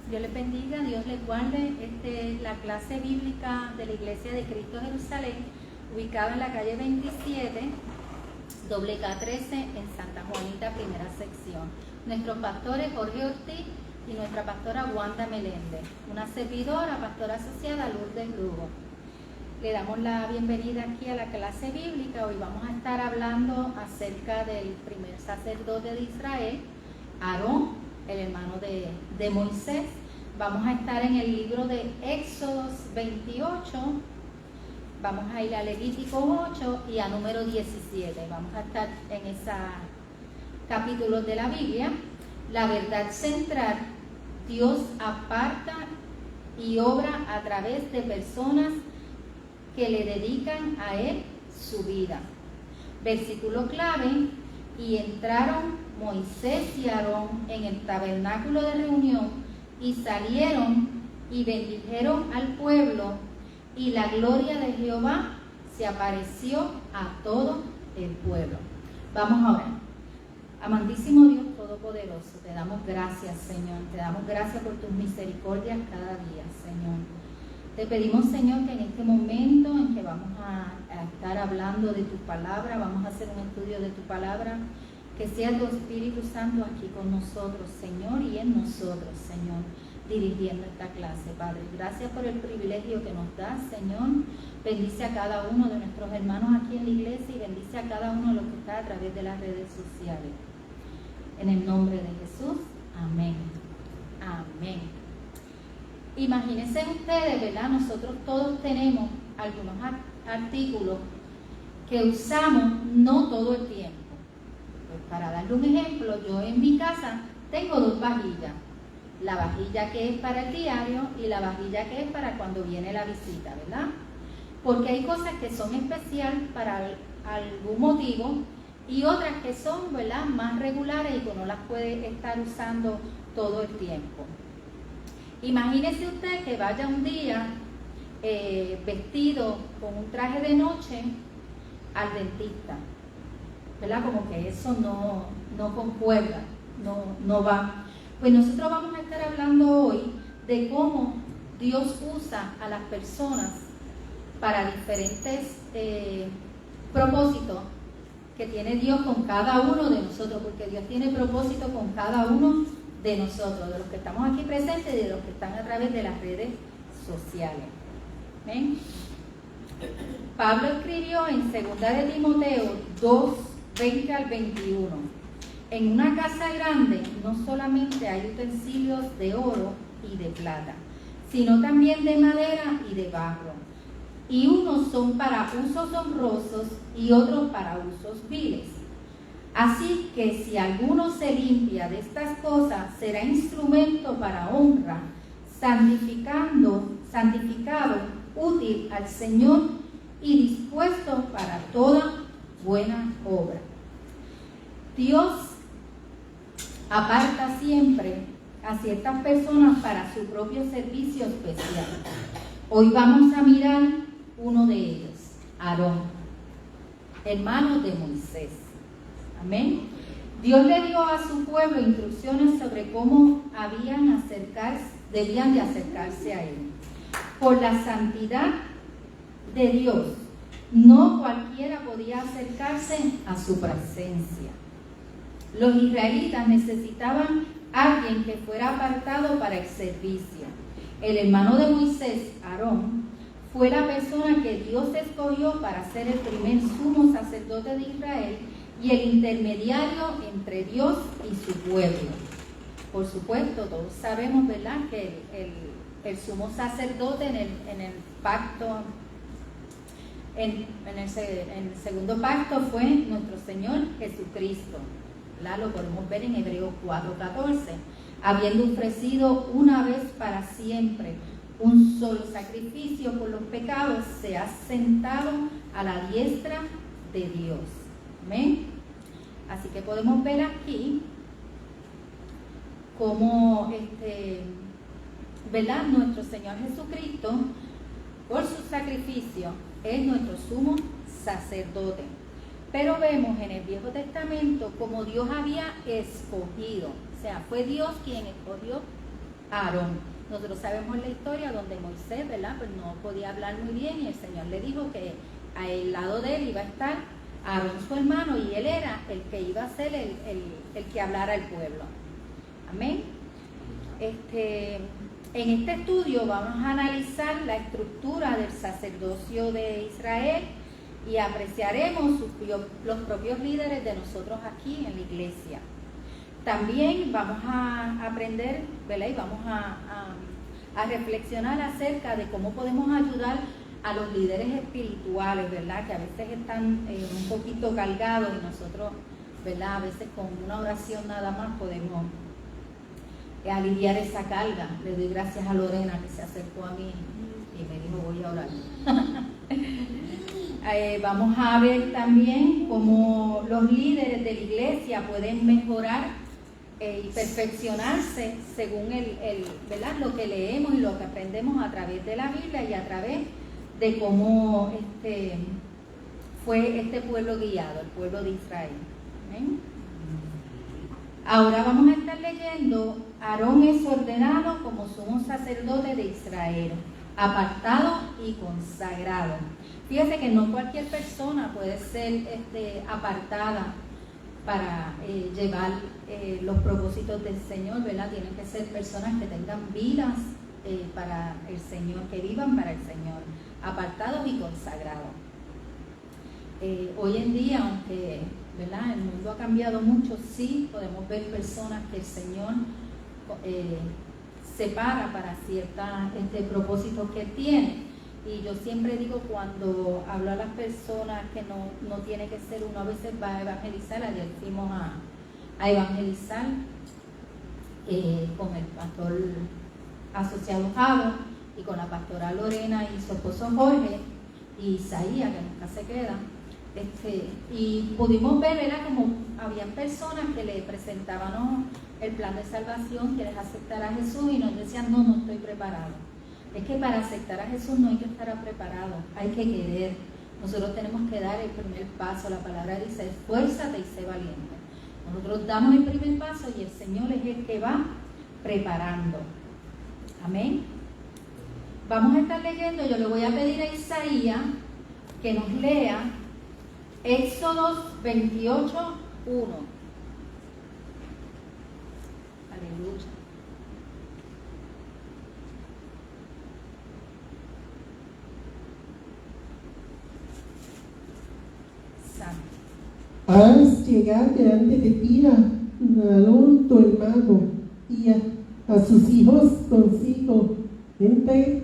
Dios les bendiga, Dios les guarde. La clase bíblica de la Iglesia de Cristo Jerusalén, ubicada en la calle 27, WK13, en Santa Juanita, primera sección. Nuestros pastores Jorge Ortiz y nuestra pastora Wanda Meléndez. Una servidora, pastora asociada Lourdes Lugo. Le damos la bienvenida aquí a la clase bíblica. Hoy vamos a estar hablando acerca del primer sacerdote de Israel, Aarón, el hermano de Moisés. Vamos a estar en el libro de Éxodos 28, vamos a ir a Levítico 8 y a número 17. Vamos a estar en esos capítulos de la Biblia. La verdad central: Dios aparta y obra a través de personas que le dedican a Él su vida. Versículo clave: y entraron Moisés y Aarón en el tabernáculo de reunión y salieron y bendijeron al pueblo, y la gloria de Jehová se apareció a todo el pueblo. Vamos a orar. Amantísimo Dios Todopoderoso, te damos gracias, Señor. Te damos gracias por tus misericordias cada día, Señor. Te pedimos, Señor, que en este momento en que vamos a estar hablando de tu palabra, vamos a hacer un estudio de tu palabra, que sea tu Espíritu Santo aquí con nosotros, Señor, y en nosotros, Señor, dirigiendo esta clase, Padre. Gracias por el privilegio que nos das, Señor. Bendice a cada uno de nuestros hermanos aquí en la iglesia y bendice a cada uno de los que está a través de las redes sociales. En el nombre de Jesús, amén. Amén. Imagínense ustedes, ¿verdad? Nosotros todos tenemos algunos artículos que usamos no todo el tiempo. Pues para darle un ejemplo, yo en mi casa tengo dos vajillas. La vajilla que es para el diario y la vajilla que es para cuando viene la visita, ¿verdad? Porque hay cosas que son especiales para algún motivo y otras que son, ¿verdad?, más regulares y que uno las puede estar usando todo el tiempo. Imagínese usted que vaya un día vestido con un traje de noche al dentista, ¿verdad? Como que eso no concuerda, no va. Pues nosotros vamos a estar hablando hoy de cómo Dios usa a las personas para diferentes propósitos que tiene Dios con cada uno de nosotros, porque Dios tiene propósito con cada uno de nosotros, de los que estamos aquí presentes y de los que están a través de las redes sociales. ¿Ven? Pablo escribió en 2 de Timoteo 2, 20 al 21. En una casa grande no solamente hay utensilios de oro y de plata, sino también de madera y de barro. Y unos son para usos honrosos y otros para usos viles. Así que si alguno se limpia de estas cosas, será instrumento para honra, santificado, útil al Señor y dispuesto para toda buena obra. Dios aparta siempre a ciertas personas para su propio servicio especial. Hoy vamos a mirar uno de ellos, Aarón, hermano de Moisés. Amén. Dios le dio a su pueblo instrucciones sobre cómo debían de acercarse a él. Por la santidad de Dios, no cualquiera podía acercarse a su presencia. Los israelitas necesitaban a alguien que fuera apartado para el servicio. El hermano de Moisés, Aarón, fue la persona que Dios escogió para ser el primer sumo sacerdote de Israel y el intermediario entre Dios y su pueblo. Por supuesto, todos sabemos, ¿verdad?, que el sumo sacerdote en el pacto, en el segundo pacto fue nuestro Señor Jesucristo. Lo podemos ver en Hebreos 4:14, habiendo ofrecido una vez para siempre un solo sacrificio por los pecados, se ha sentado a la diestra de Dios. Amén. Así que podemos ver aquí cómo ¿verdad?, nuestro Señor Jesucristo, por su sacrificio, es nuestro sumo sacerdote. Pero vemos en el Viejo Testamento como Dios había escogido, o sea, fue Dios quien escogió a Aarón. Nosotros sabemos la historia donde Moisés, ¿verdad? Pues no podía hablar muy bien y el Señor le dijo que al lado de él iba a estar Aarón su hermano y él era el que iba a ser el que hablara al pueblo. Amén. En este estudio vamos a analizar la estructura del sacerdocio de Israel y apreciaremos los propios líderes de nosotros aquí en la iglesia. También vamos a aprender, ¿verdad? Y vamos a reflexionar acerca de cómo podemos ayudar a los líderes espirituales, ¿verdad? Que a veces están un poquito cargados y nosotros, ¿verdad? A veces con una oración nada más podemos aliviar esa carga. Le doy gracias a Lorena que se acercó a mí y me dijo voy a orar. Vamos a ver también cómo los líderes de la iglesia pueden mejorar y perfeccionarse según ¿verdad? Lo que leemos y lo que aprendemos a través de la Biblia y a través de cómo fue este pueblo guiado, el pueblo de Israel. ¿Amén? Ahora vamos a estar leyendo: Aarón es ordenado como sumo sacerdote de Israel, apartado y consagrado. Fíjate que no cualquier persona puede ser apartada para llevar los propósitos del Señor, ¿verdad? Tienen que ser personas que tengan vidas para el Señor, que vivan para el Señor, apartados y consagrados. Hoy en día, aunque, ¿verdad?, el mundo ha cambiado mucho, sí podemos ver personas que el Señor separa para ciertos propósitos que Él tiene. Y yo siempre digo, cuando hablo a las personas, que no tiene que ser, uno a veces va a evangelizar. Ayer fuimos a evangelizar con el pastor asociado Javo y con la pastora Lorena y su esposo Jorge y Isaías, que nunca se queda. Y pudimos ver, ¿verdad?, como habían personas que le presentaban el plan de salvación, que les aceptara a Jesús, y nos decían, no estoy preparado. Es que para aceptar a Jesús no hay que estar preparado, hay que querer. Nosotros tenemos que dar el primer paso. La palabra dice, esfuérzate y sé valiente. Nosotros damos el primer paso y el Señor es el que va preparando. Amén. Vamos a estar leyendo, yo le voy a pedir a Isaías que nos lea Éxodo 28:1. Aleluya. Haz llegar delante de ti a Aarón tu hermano y a sus hijos consigo, entre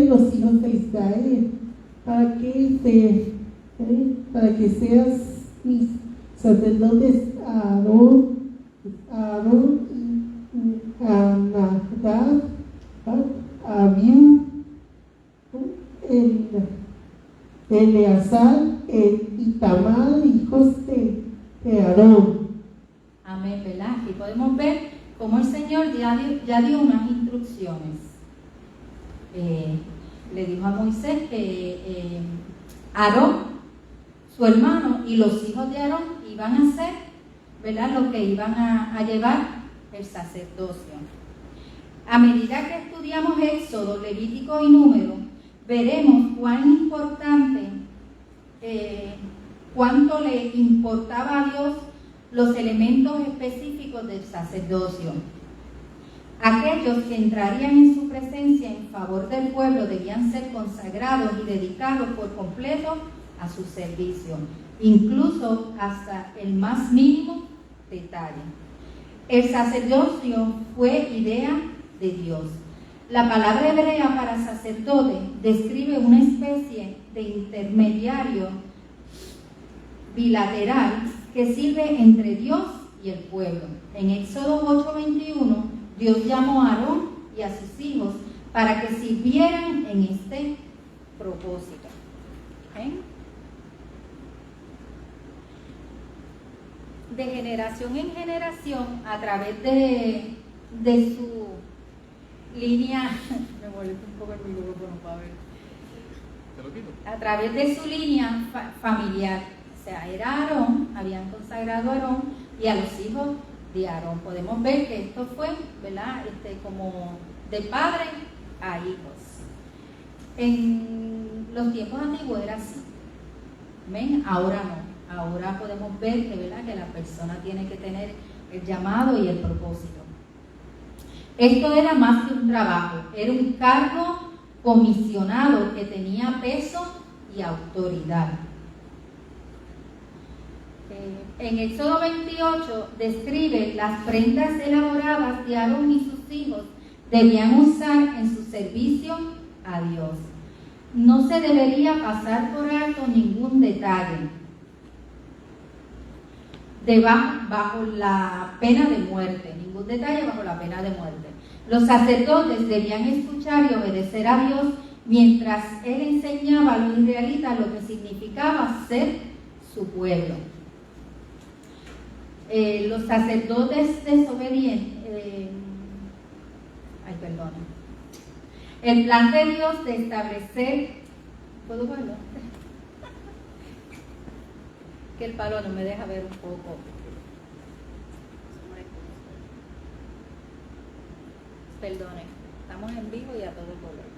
los hijos de Israel, para que seas mis sacerdotes Aarón y Nadab, Abiú, Eleazar, Itamar, hijos de Aarón. Amén, ¿verdad? Aquí podemos ver cómo el Señor ya dio unas instrucciones. Le dijo a Moisés que Aarón, su hermano, y los hijos de Aarón iban a ser, ¿verdad?, lo que iban a llevar el sacerdocio. A medida que estudiamos Éxodo, Levítico y Número, veremos cuán importante, cuánto le importaba a Dios los elementos específicos del sacerdocio. Aquellos que entrarían en su presencia en favor del pueblo debían ser consagrados y dedicados por completo a su servicio, incluso hasta el más mínimo detalle. El sacerdocio fue idea de Dios. La palabra hebrea para sacerdote describe una especie de intermediario bilateral que sirve entre Dios y el pueblo. En Éxodo 8:21, Dios llamó a Aarón y a sus hijos para que sirvieran en este propósito. De generación en generación, a través de su línea, me molesta un poco el micrófono para ver. ¿Te lo quito? A través de su línea familiar, o sea, era Aarón, habían consagrado a Aarón y a los hijos de Aarón. Podemos ver que esto fue, ¿verdad? Como de padre a hijos. En los tiempos antiguos era así. ¿Ven? Ahora no. Ahora podemos ver que, ¿verdad?, que la persona tiene que tener el llamado y el propósito. Esto era más que un trabajo, era un cargo comisionado que tenía peso y autoridad. En Éxodo 28 describe las prendas elaboradas que Aarón y sus hijos debían usar en su servicio a Dios. No se debería pasar por alto ningún detalle, bajo la pena de muerte, ningún detalle bajo la pena de muerte. Los sacerdotes debían escuchar y obedecer a Dios mientras Él enseñaba a los israelitas lo que significaba ser su pueblo. Los sacerdotes desobedientes, el plan de Dios de establecer, ¿puedo verlo? Que el palo no me deja ver un poco. Perdone, estamos en vivo y a todo color.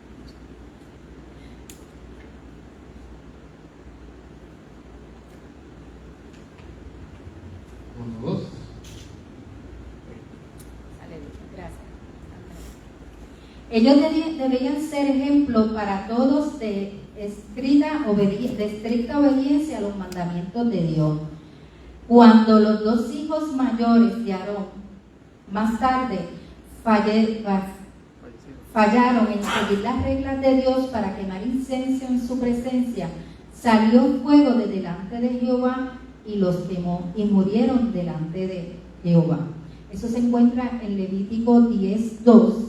Uno, dos. Ellos debían ser ejemplo para todos de estricta obediencia a los mandamientos de Dios. Cuando los dos hijos mayores de Aarón más tarde fallaron en seguir las reglas de Dios para quemar incenso en su presencia, salió fuego de delante de Jehová y los quemó y murieron delante de Jehová. Eso se encuentra en Levítico 10:2.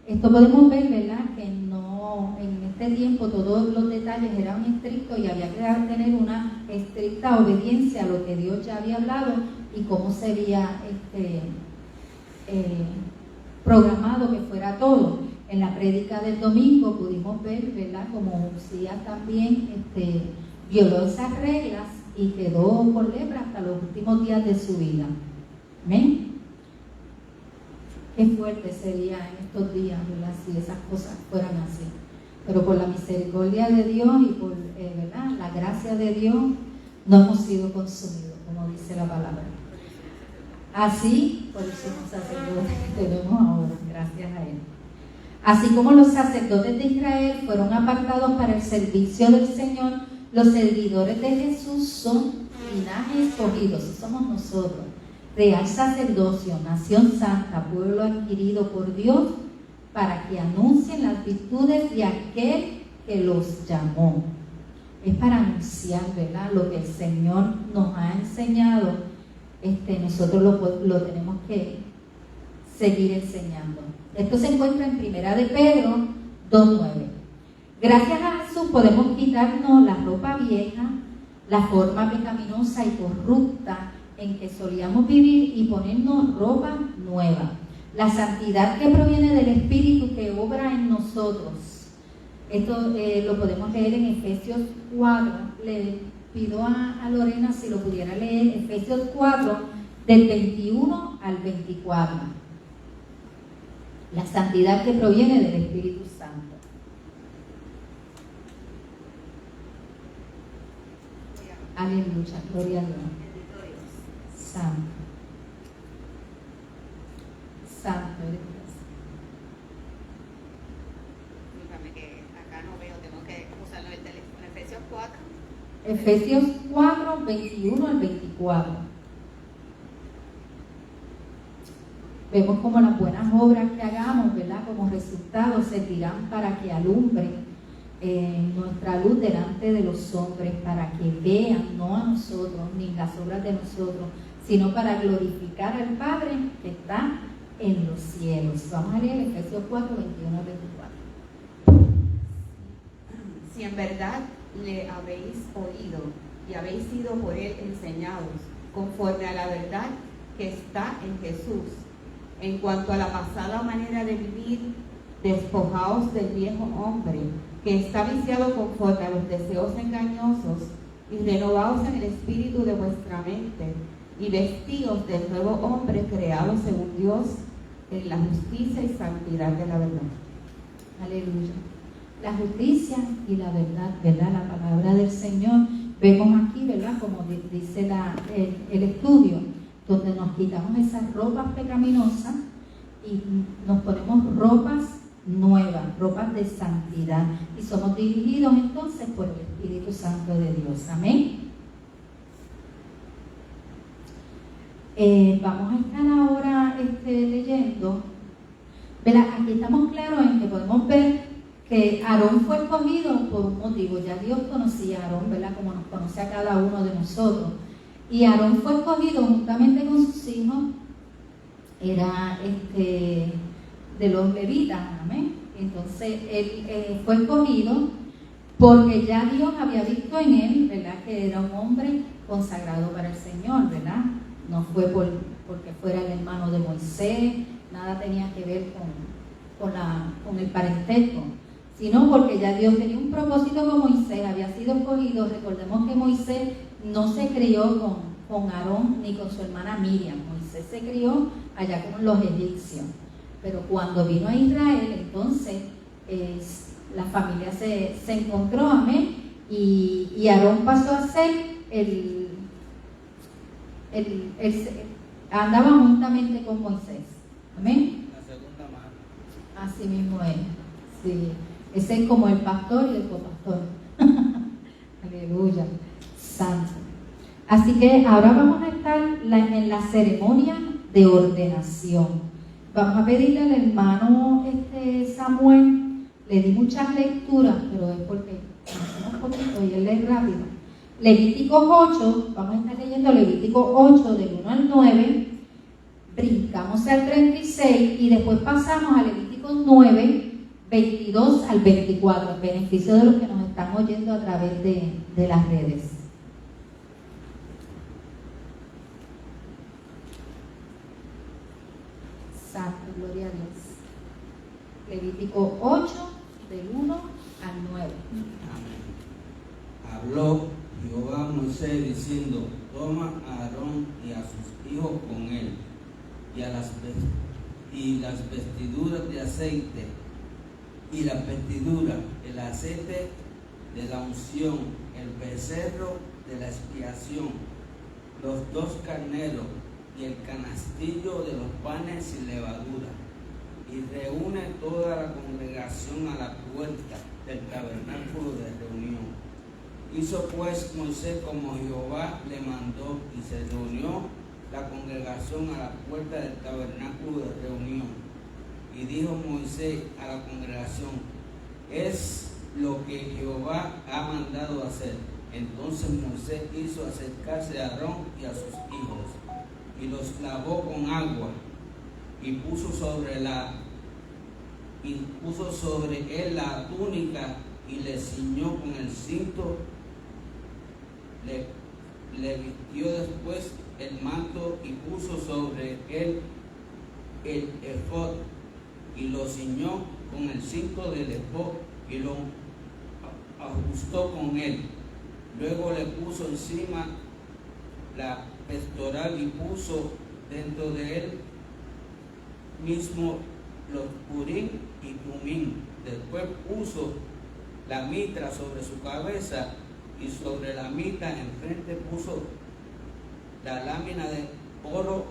Esto podemos ver, ¿verdad?, que no, en este tiempo todos los detalles eran estrictos y había que tener una estricta obediencia a lo que Dios ya había hablado y cómo se había programado que fuera todo. En la prédica del domingo pudimos ver, ¿verdad?, como Usías también violó esas reglas y quedó con lepra hasta los últimos días de su vida. ¿Amén? Qué fuerte sería en estos días, ¿verdad?, si esas cosas fueran así. Pero por la misericordia de Dios y por ¿verdad?, la gracia de Dios, no hemos sido consumidos, como dice la palabra. Así, por eso los sacerdotes que tenemos ahora, gracias a Él. Así como los sacerdotes de Israel fueron apartados para el servicio del Señor, los servidores de Jesús son linaje escogido, eso somos nosotros. Real sacerdocio, nación santa, pueblo adquirido por Dios, para que anuncien las virtudes de aquel que los llamó. Es para anunciar, ¿verdad?, lo que el Señor nos ha enseñado. Nosotros lo tenemos que seguir enseñando. Esto se encuentra en 1 de Pedro 2:9. Gracias a Jesús podemos quitarnos la ropa vieja, la forma pecaminosa y corrupta en que solíamos vivir y ponernos ropa nueva. La santidad que proviene del Espíritu que obra en nosotros. Esto lo podemos leer en Efesios 4. Le pido a Lorena si lo pudiera leer, Efesios 4, del 21 al 24. La santidad que proviene del Espíritu Santo. Aleluya, gloria a Dios. Santo. Santo eres Dios. Dígame que acá no veo, tengo que usarlo en el teléfono. Efesios 4. Efesios 4, 21 al 24. Vemos como las buenas obras que hagamos, ¿verdad?, como resultado servirán para que alumbren nuestra luz delante de los hombres, para que vean no a nosotros ni las obras de nosotros, sino para glorificar al Padre que está en los cielos. Vamos a leer Efesios 4, 21 al 24. Si en verdad le habéis oído y habéis sido por él enseñados, conforme a la verdad que está en Jesús, en cuanto a la pasada manera de vivir, despojaos del viejo hombre, que está viciado conforme a los deseos engañosos, y renovaos en el espíritu de vuestra mente, y vestidos del nuevo hombre creado según Dios en la justicia y santidad de la verdad. Aleluya. La justicia y la verdad, ¿verdad? La palabra del Señor. Vemos aquí, ¿verdad? Como dice el estudio, donde nos quitamos esas ropas pecaminosas y nos ponemos ropas nuevas, ropas de santidad. Y somos dirigidos entonces por el Espíritu Santo de Dios. Amén. Vamos a estar ahora leyendo. ¿Verdad? Aquí estamos claros en que podemos ver que Aarón fue escogido por un motivo. Ya Dios conocía a Aarón, ¿verdad? Como nos conoce a cada uno de nosotros. Y Aarón fue escogido juntamente con sus hijos. Era de los levitas, amén. Entonces él fue escogido porque ya Dios había visto en él, ¿verdad? Que era un hombre consagrado para el Señor, ¿verdad? No fue porque fuera el hermano de Moisés, nada tenía que ver con el parentesco, sino porque ya Dios tenía un propósito con Moisés, había sido escogido. Recordemos que Moisés no se crió con Aarón ni con su hermana Miriam. Moisés se crió allá con los egipcios, pero cuando vino a Israel, entonces la familia se encontró, amén, y Aarón pasó a ser andaba juntamente con Moisés, amén. La segunda mano. Así mismo es, sí. Ese es como el pastor y el copastor. Aleluya, santo. Así que ahora vamos a estar en la ceremonia de ordenación. Vamos a pedirle al hermano Samuel, le di muchas lecturas, pero es porque hacemos poquito y él lee rápido. Levíticos 8, vamos a estar leyendo Levíticos 8 del 1 al 9, brincamos al 36 y después pasamos a Levíticos 9, 22 al 24, en beneficio de los que nos están oyendo a través de las redes. Santo, gloria a Dios. Levítico 8, del 1 al 9. Amén. Habló Jehová a Moisés diciendo: toma a Aarón y a sus hijos con él, y las vestiduras de aceite, y la vestidura, el aceite de la unción, el becerro de la expiación, los 2 carneros y el canastillo de los panes sin levadura, y reúne toda la congregación a la puerta del tabernáculo de reunión. Hizo pues Moisés como Jehová le mandó, y se reunió la congregación a la puerta del tabernáculo de reunión. Y dijo Moisés a la congregación: es lo que Jehová ha mandado hacer. Entonces Moisés hizo acercarse a Aarón y a sus hijos, y los lavó con agua, y puso sobre él la túnica, y le ciñó con el cinto. Le vistió después el manto y puso sobre él el efod, y lo ciñó con el cinto del efod y lo ajustó con él. Luego le puso encima la pectoral y puso dentro de él mismo los urim y tumim. Después puso la mitra sobre su cabeza, y sobre la mitra enfrente puso la lámina de oro,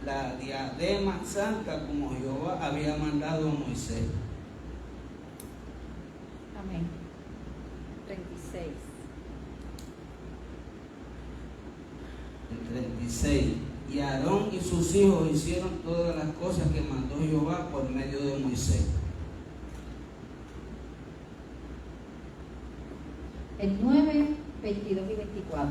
la diadema santa, como Jehová había mandado a Moisés. Amén. 36. El 36. Y Aarón y sus hijos hicieron todas las cosas que mandó Jehová por medio de Moisés. El 9, 22 y 24.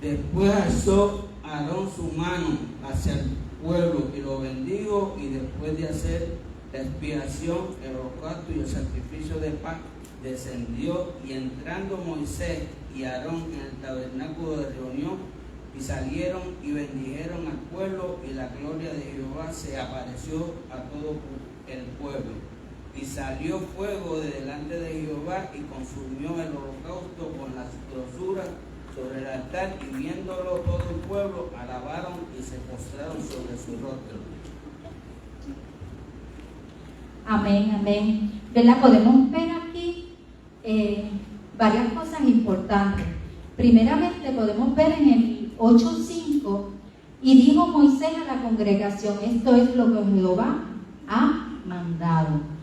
Después alzó Aarón su mano hacia el pueblo y lo bendijo, y después de hacer la expiación, el holocausto y el sacrificio de paz, descendió, y entrando Moisés y Aarón en el tabernáculo de reunión, y salieron y bendijeron al pueblo, y la gloria de Jehová se apareció a todo el pueblo. Y salió fuego de delante de Jehová y consumió el holocausto con las grosuras sobre el altar, y viéndolo todo el pueblo, alabaron y se postraron sobre su rostro. Amén, amén. ¿Verdad? Podemos ver aquí varias cosas importantes. Primeramente podemos ver en el 8:5, y dijo Moisés a la congregación: esto es lo que Jehová ha mandado.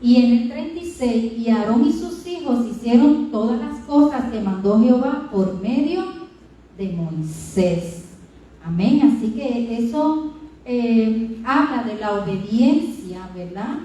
Y en el 36, y Aarón y sus hijos hicieron todas las cosas que mandó Jehová por medio de Moisés. Amén. Así que eso habla de la obediencia, ¿verdad?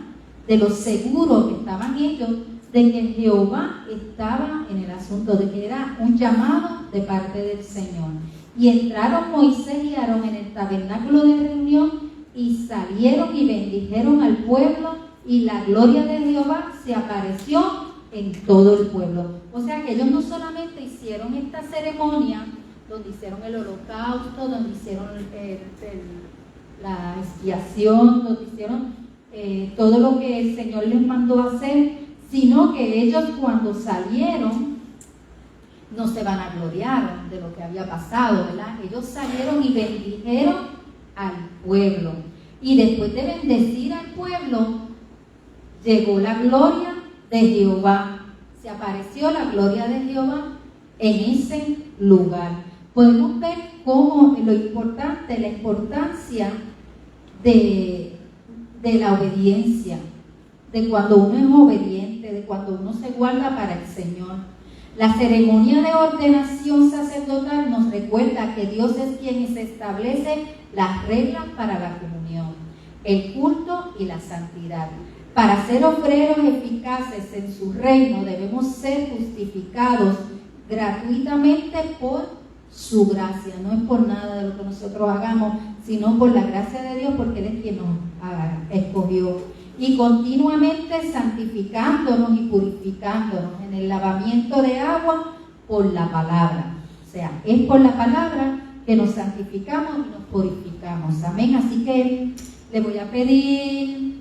De lo seguro que estaban ellos de que Jehová estaba en el asunto, de que era un llamado de parte del Señor. Y entraron Moisés y Aarón en el tabernáculo de reunión y salieron y bendijeron al pueblo, y la gloria de Jehová se apareció en todo el pueblo. O sea que ellos no solamente hicieron esta ceremonia donde hicieron el holocausto, donde hicieron la expiación, donde hicieron todo lo que el Señor les mandó hacer, sino que ellos cuando salieron no se vanagloriaron de lo que había pasado, ¿verdad? Ellos salieron y bendijeron al pueblo, y después de bendecir al pueblo llegó la gloria de Jehová, se apareció la gloria de Jehová en ese lugar. Podemos ver cómo la importancia de la obediencia, de cuando uno es obediente, de cuando uno se guarda para el Señor. La ceremonia de ordenación sacerdotal nos recuerda que Dios es quien establece las reglas para la comunión, el culto y la santidad. Para ser obreros eficaces en su reino debemos ser justificados gratuitamente por su gracia. No es por nada de lo que nosotros hagamos, sino por la gracia de Dios, porque Él es quien nos escogió. Y continuamente santificándonos y purificándonos en el lavamiento de agua por la palabra. O sea, es por la palabra que nos santificamos y nos purificamos. Amén. Así que le voy a pedir,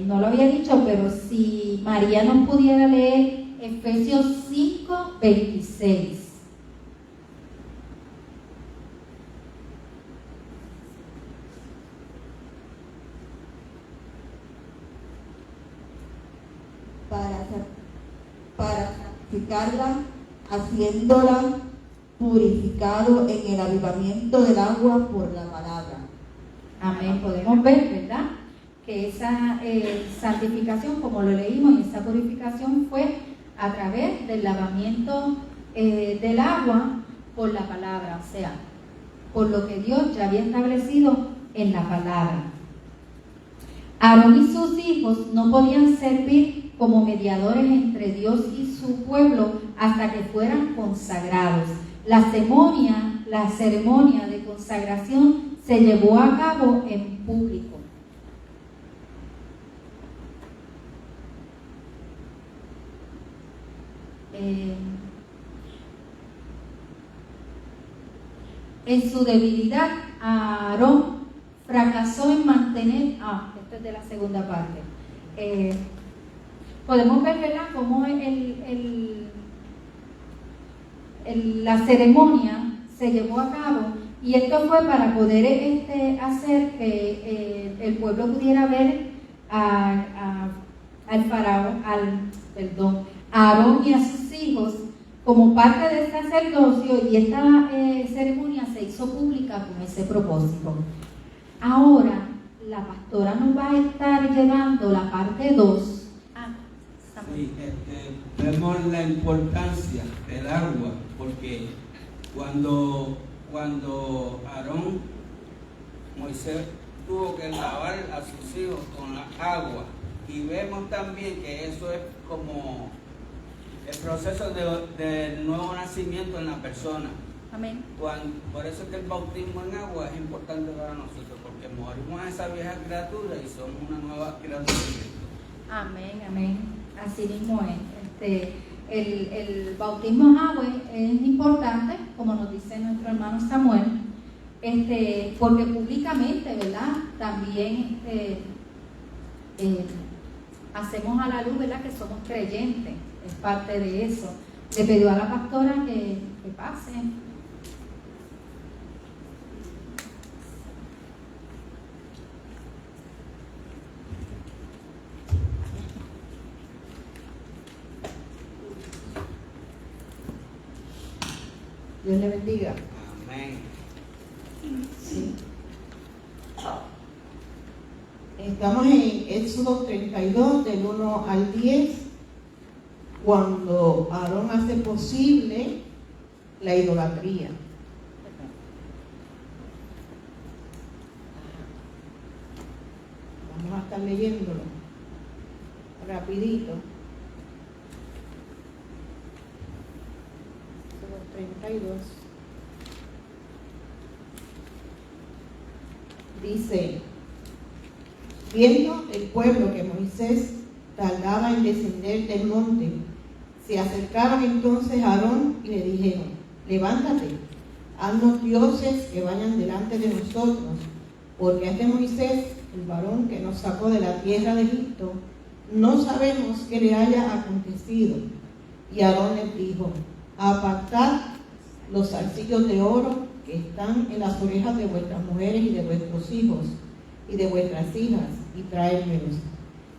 no lo había dicho, pero si María nos pudiera leer Efesios 5:26. Para santificarla, haciéndola purificado en el avivamiento del agua por la palabra. Amén. Podemos ver, ¿verdad?, que esa santificación, como lo leímos, esa purificación fue a través del lavamiento del agua por la palabra, o sea, por lo que Dios ya había establecido en la palabra. Aarón y sus hijos no podían servir como mediadores entre Dios y su pueblo hasta que fueran consagrados. La ceremonia de consagración se llevó a cabo en público. En su debilidad, Aarón fracasó en mantener, esto es de la segunda parte, podemos ver, ¿verdad?, cómo la ceremonia se llevó a cabo, y esto fue para poder hacer que el pueblo pudiera ver a Aarón y a sus hijos como parte del sacerdocio, y esta ceremonia se hizo pública con ese propósito. Ahora la pastora nos va a estar llevando la parte 2. Sí, vemos la importancia del agua, porque cuando Moisés tuvo que lavar a sus hijos con la agua, y vemos también que eso es como el proceso del nuevo nacimiento en la persona. Amén. Por eso es que el bautismo en agua es importante para nosotros, porque morimos a esa vieja criatura y somos una nueva criatura. Amén, amén. Así mismo es. El bautismo en agua es importante, como nos dice nuestro hermano Samuel, porque públicamente, ¿verdad?, también hacemos a la luz, ¿verdad?, que somos creyentes, es parte de eso. Le pidió a la pastora que pase. Dios le bendiga. Amén. Sí. Estamos en Éxodo 32, del 1 al 10, cuando Aarón hace posible la idolatría. Vamos a estar leyéndolo rapidito. Éxodo 32. Dice: viendo el pueblo que Moisés tardaba en descender del monte, se acercaron entonces a Aarón y le dijeron: levántate, haznos dioses que vayan delante de nosotros, porque este Moisés, el varón que nos sacó de la tierra de Egipto, no sabemos qué le haya acontecido. Y Aarón les dijo: apartad los zarcillos de oro que están en las orejas de vuestras mujeres y de vuestros hijos y de vuestras hijas, y traédmelos.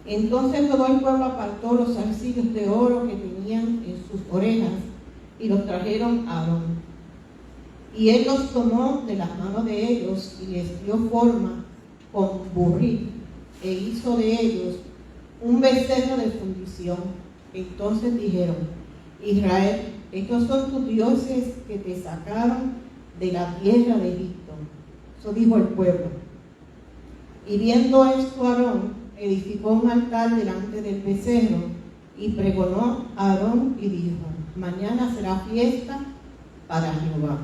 Entonces todo el pueblo apartó los zarcillos de oro que tenían en sus orejas y los trajeron a Aarón. Y él los tomó de las manos de ellos y les dio forma con burril, e hizo de ellos un becerro de fundición. Entonces dijeron: Israel, estos son tus dioses que te sacaron de la tierra de Egipto. Eso dijo el pueblo. Y viendo esto, Aarón edificó un altar delante del becerro y pregonó a Aarón y dijo: mañana será fiesta para Jehová.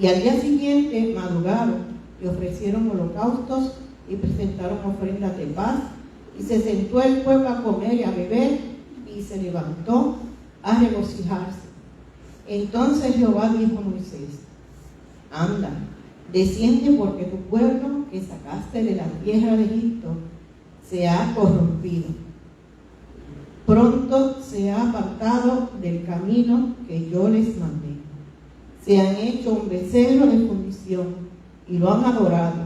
Y al día siguiente madrugaron y ofrecieron holocaustos y presentaron ofrendas de paz, y se sentó el pueblo a comer y a beber, y se levantó a regocijarse. Entonces Jehová dijo a Moisés: anda, desciende, porque tu pueblo que sacaste de la tierra de Egipto se ha corrompido. Pronto se ha apartado del camino que yo les mandé. Se han hecho un becerro de fundición y lo han adorado,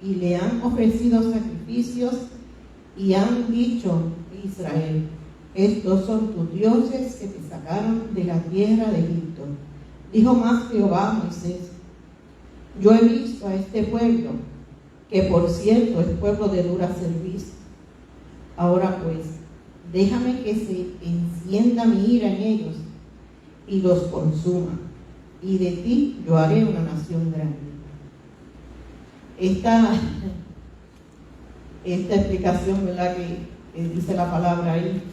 y le han ofrecido sacrificios, y han dicho: Israel, estos son tus dioses que te sacaron de la tierra de Egipto. Dijo más Jehová a Moisés: yo he visto a este pueblo, que por cierto es pueblo de dura cerviz. Ahora pues, déjame que se encienda mi ira en ellos y los consuma, y de ti yo haré una nación grande. Esta explicación, ¿verdad?, que dice la palabra ahí,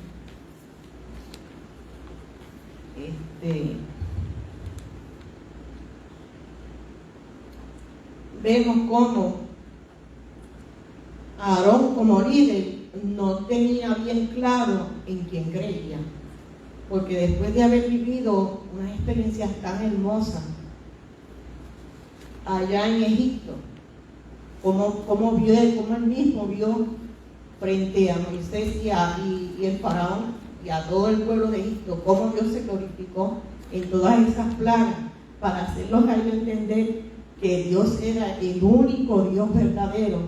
vemos cómo Aarón, como líder, no tenía bien claro en quién creía, porque después de haber vivido unas experiencias tan hermosas allá en Egipto, como él mismo vio frente a Moisés y el faraón y a todo el pueblo de Egipto, cómo Dios se glorificó en todas esas plagas para hacerlos a ellos entender que Dios era el único Dios verdadero.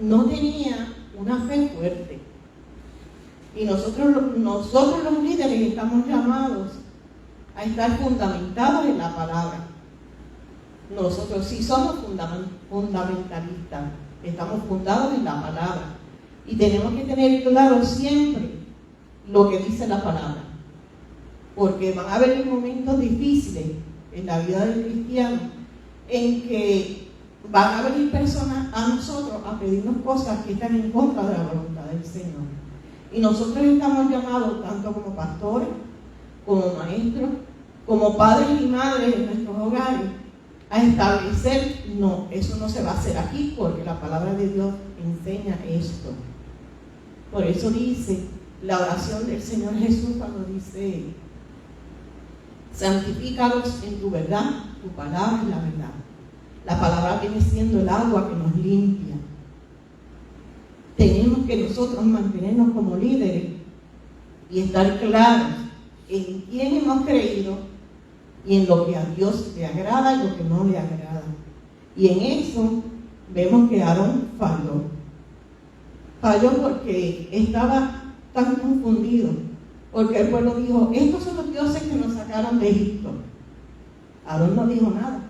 No tenía una fe fuerte. Y nosotros los líderes estamos llamados a estar fundamentados en la palabra. Nosotros sí somos fundamentalistas, estamos fundados en la palabra, y tenemos que tener claro siempre lo que dice la palabra, porque van a haber momentos difíciles en la vida del cristiano en que van a venir personas a nosotros a pedirnos cosas que están en contra de la voluntad del Señor. Y nosotros estamos llamados, tanto como pastores, como maestros, como padres y madres en nuestros hogares, a establecer: no, eso no se va a hacer aquí, porque la palabra de Dios enseña esto. Por eso dice la oración del Señor Jesús cuando dice: santifícalos en tu verdad, tu palabra es la verdad. La palabra viene siendo el agua que nos limpia. Tenemos que nosotros mantenernos como líderes y estar claros en quién hemos creído y en lo que a Dios le agrada y lo que no le agrada. Y en eso vemos que Aarón falló. Falló porque estaba tan confundido, porque el pueblo dijo, estos son los dioses que nos sacaron de Egipto. Aarón no dijo nada.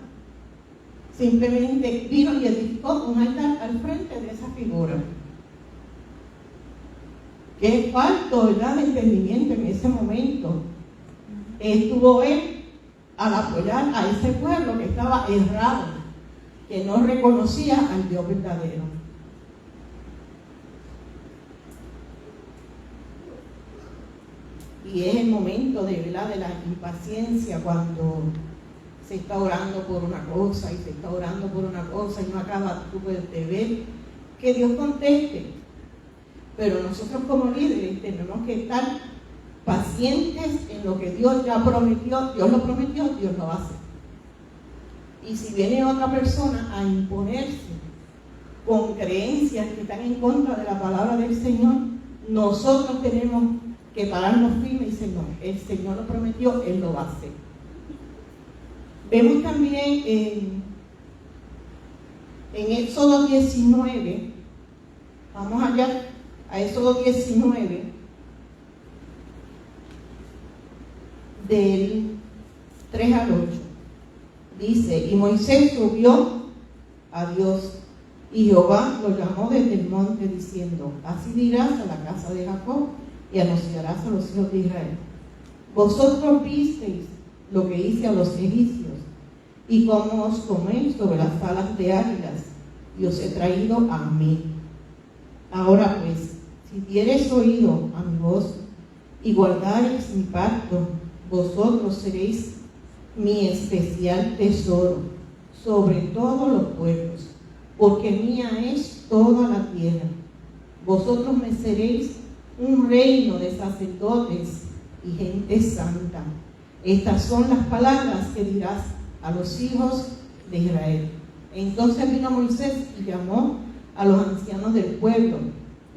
Simplemente vino y edificó un altar al frente de esa figura. Qué falto, ¿verdad?, de entendimiento en ese momento estuvo él al apoyar a ese pueblo que estaba errado, que no reconocía al Dios verdadero. Y es el momento de, ¿verdad?, de la impaciencia, cuando se está orando por una cosa y se está orando por una cosa y no acaba de ver que Dios conteste. Pero nosotros como líderes tenemos que estar pacientes en lo que Dios ya prometió. Dios lo prometió, Dios lo va a hacer. Y si viene otra persona a imponerse con creencias que están en contra de la palabra del Señor, nosotros tenemos que pararnos firmes y decir, no, el Señor lo prometió, Él lo va a hacer. Vemos también en Éxodo 19, vamos allá a Éxodo 19, del 3 al 8. Dice, y Moisés subió a Dios, y Jehová lo llamó desde el monte diciendo, así dirás a la casa de Jacob y anunciarás a los hijos de Israel. Vosotros visteis lo que hice a los egipcios y cómo os tomé sobre las alas de águilas y os he traído a mí. Ahora pues, si diereis oído a mi voz y guardareis mi pacto, vosotros seréis mi especial tesoro sobre todos los pueblos, porque mía es toda la tierra. Vosotros me seréis un reino de sacerdotes y gente santa. Estas son las palabras que dirás a los hijos de Israel. Entonces vino Moisés y llamó a los ancianos del pueblo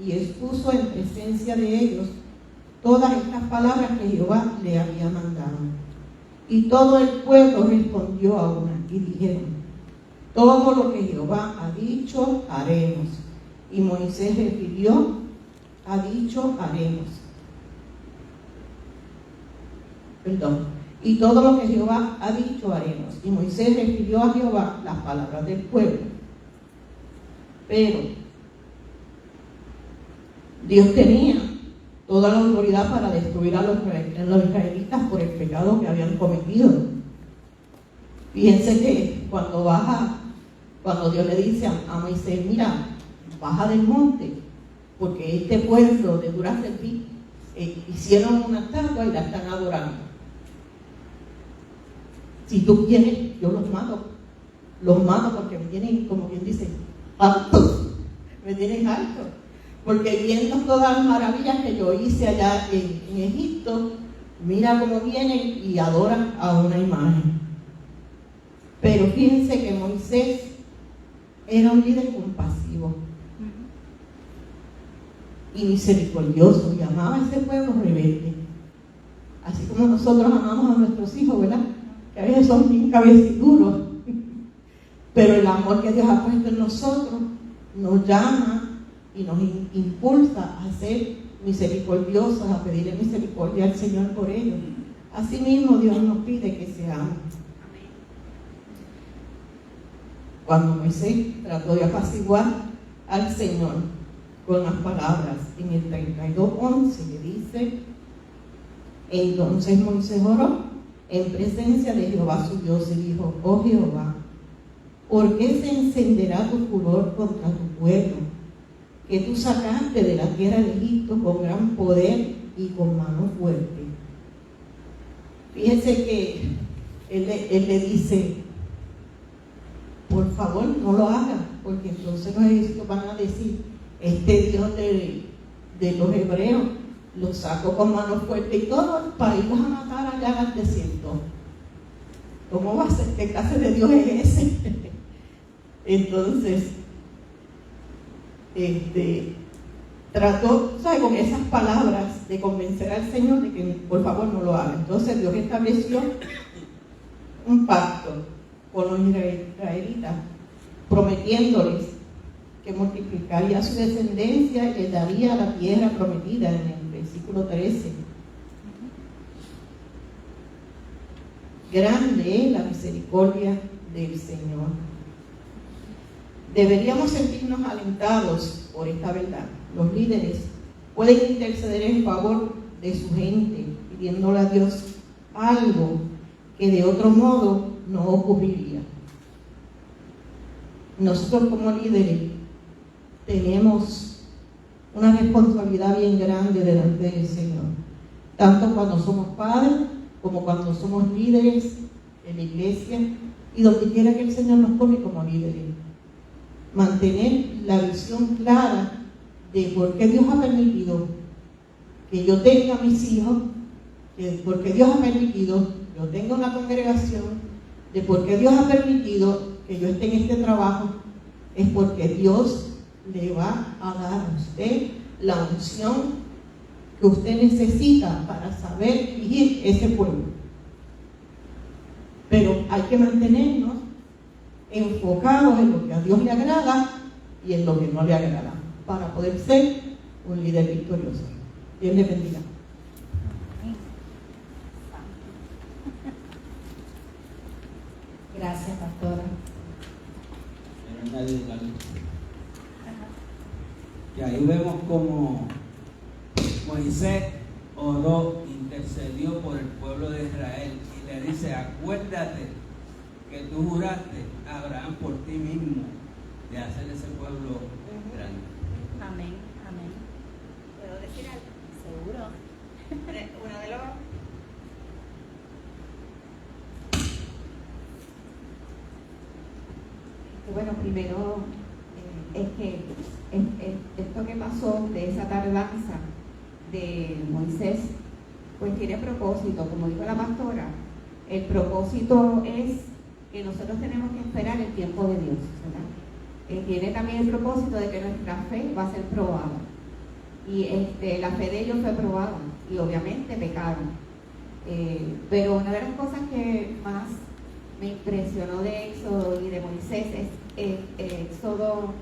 y expuso en presencia de ellos todas estas palabras que Jehová le había mandado. Y todo el pueblo respondió a una y dijeron, todo lo que Jehová ha dicho, haremos. Y Moisés refirió, ha dicho, haremos. Y todo lo que Jehová ha dicho, haremos. Y Moisés refirió a Jehová las palabras del pueblo. Pero Dios tenía toda la autoridad para destruir a los israelitas por el pecado que habían cometido. Fíjense que cuando Dios le dice a Moisés, mira, baja del monte, porque este pueblo de Duracetí hicieron una estatua y la están adorando. Si tú quieres, yo los mato porque me tienen, como quien dice, hartos, me tienen hartos. Porque viendo todas las maravillas que yo hice allá en Egipto, mira cómo vienen y adoran a una imagen. Pero fíjense que Moisés era un líder compasivo y misericordioso, y amaba a ese pueblo rebelde. Así como nosotros amamos a nuestros hijos, ¿verdad? Que a veces son bien cabeciduros. Pero el amor que Dios ha puesto en nosotros nos llama y nos impulsa a ser misericordiosos, a pedirle misericordia al Señor por ellos. Asimismo, Dios nos pide que seamos. Cuando Moisés trató de apaciguar al Señor con las palabras en el 32:11, que dice, entonces Moisés oró en presencia de Jehová su Dios y dijo, oh Jehová, ¿por qué se encenderá tu furor contra tu pueblo, que tú sacaste de la tierra de Egipto con gran poder y con mano fuerte? Fíjense que él le dice, por favor no lo hagas, porque entonces los egipcios van a decir, este Dios de los hebreos los sacó con mano fuerte y todo para irlos a matar allá al desierto. ¿Cómo va a ser? ¿Qué clase de Dios es ese? Entonces trató, ¿sabe?, con esas palabras de convencer al Señor de que por favor no lo haga. Entonces Dios estableció un pacto con los israelitas, prometiéndoles que multiplicaría su descendencia y les daría la tierra prometida en el versículo 13. Grande es la misericordia del Señor. Deberíamos sentirnos alentados por esta verdad. Los líderes pueden interceder en favor de su gente, pidiéndole a Dios algo que de otro modo no ocurriría. Nosotros como líderes tenemos una responsabilidad bien grande delante del Señor, tanto cuando somos padres como cuando somos líderes en la iglesia y donde quiera que el Señor nos pone como líderes. Mantener la visión clara de por qué Dios ha permitido que yo tenga mis hijos, de por qué Dios ha permitido que yo tenga una congregación, de por qué Dios ha permitido que yo esté en este trabajo, es porque Dios le va a dar a usted la unción que usted necesita para saber dirigir ese pueblo. Pero hay que mantenernos enfocados en lo que a Dios le agrada y en lo que no le agrada, para poder ser un líder victorioso. Dios le bendiga. Gracias, pastora. Y ahí vemos como Moisés oró, intercedió por el pueblo de Israel y le dice: acuérdate que tú juraste a Abraham por ti mismo de hacer ese pueblo grande. Amén, amén. ¿Puedo decir algo? Seguro. Uno de los... Bueno, primero es que esto que pasó de esa tardanza de Moisés, pues tiene propósito, como dijo la pastora. El propósito es que nosotros tenemos que esperar el tiempo de Dios, ¿verdad? Tiene también el propósito de que nuestra fe va a ser probada. Y la fe de ellos fue probada y obviamente pecaron. Pero una de las cosas que más me impresionó de Éxodo y de Moisés es Éxodo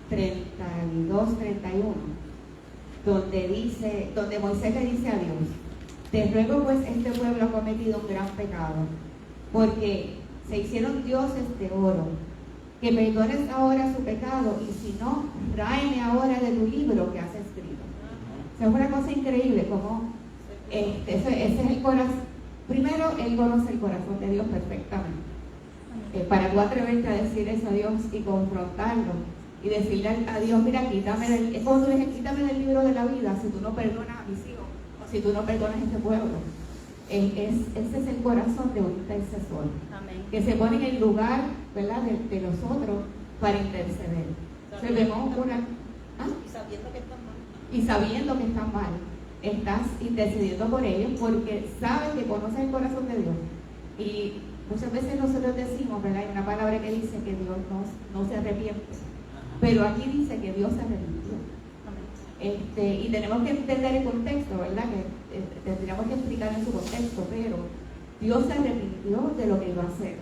32, 31, donde Moisés le dice a Dios: te ruego pues, este pueblo ha cometido un gran pecado, porque se hicieron dioses de oro, que perdones ahora su pecado, y si no, tráeme ahora de tu libro que has escrito. O sea, es una cosa increíble como ese es el corazón. Primero, él conoce el corazón de Dios perfectamente. Para tú atreverte a decir eso a Dios y confrontarlo y decirle a Dios: mira, quítame es como tú le dices, quítame del libro de la vida si tú no perdonas a mis hijos o si tú no perdonas a este pueblo. Ese es el corazón de un intercesor. Amén. Que se pone en el lugar, ¿verdad?, de los otros para interceder. Entonces vemos una... ¿Ah? Y sabiendo que están mal. Y sabiendo que están mal, estás intercediendo por ellos porque sabes que conoces el corazón de Dios. Y muchas veces nosotros decimos, ¿verdad?, hay una palabra que dice que Dios no se arrepiente, pero aquí dice que Dios se arrepintió. Y tenemos que entender el contexto, ¿verdad?, que tendríamos que explicar en su contexto, pero Dios se arrepintió de lo que iba a hacer.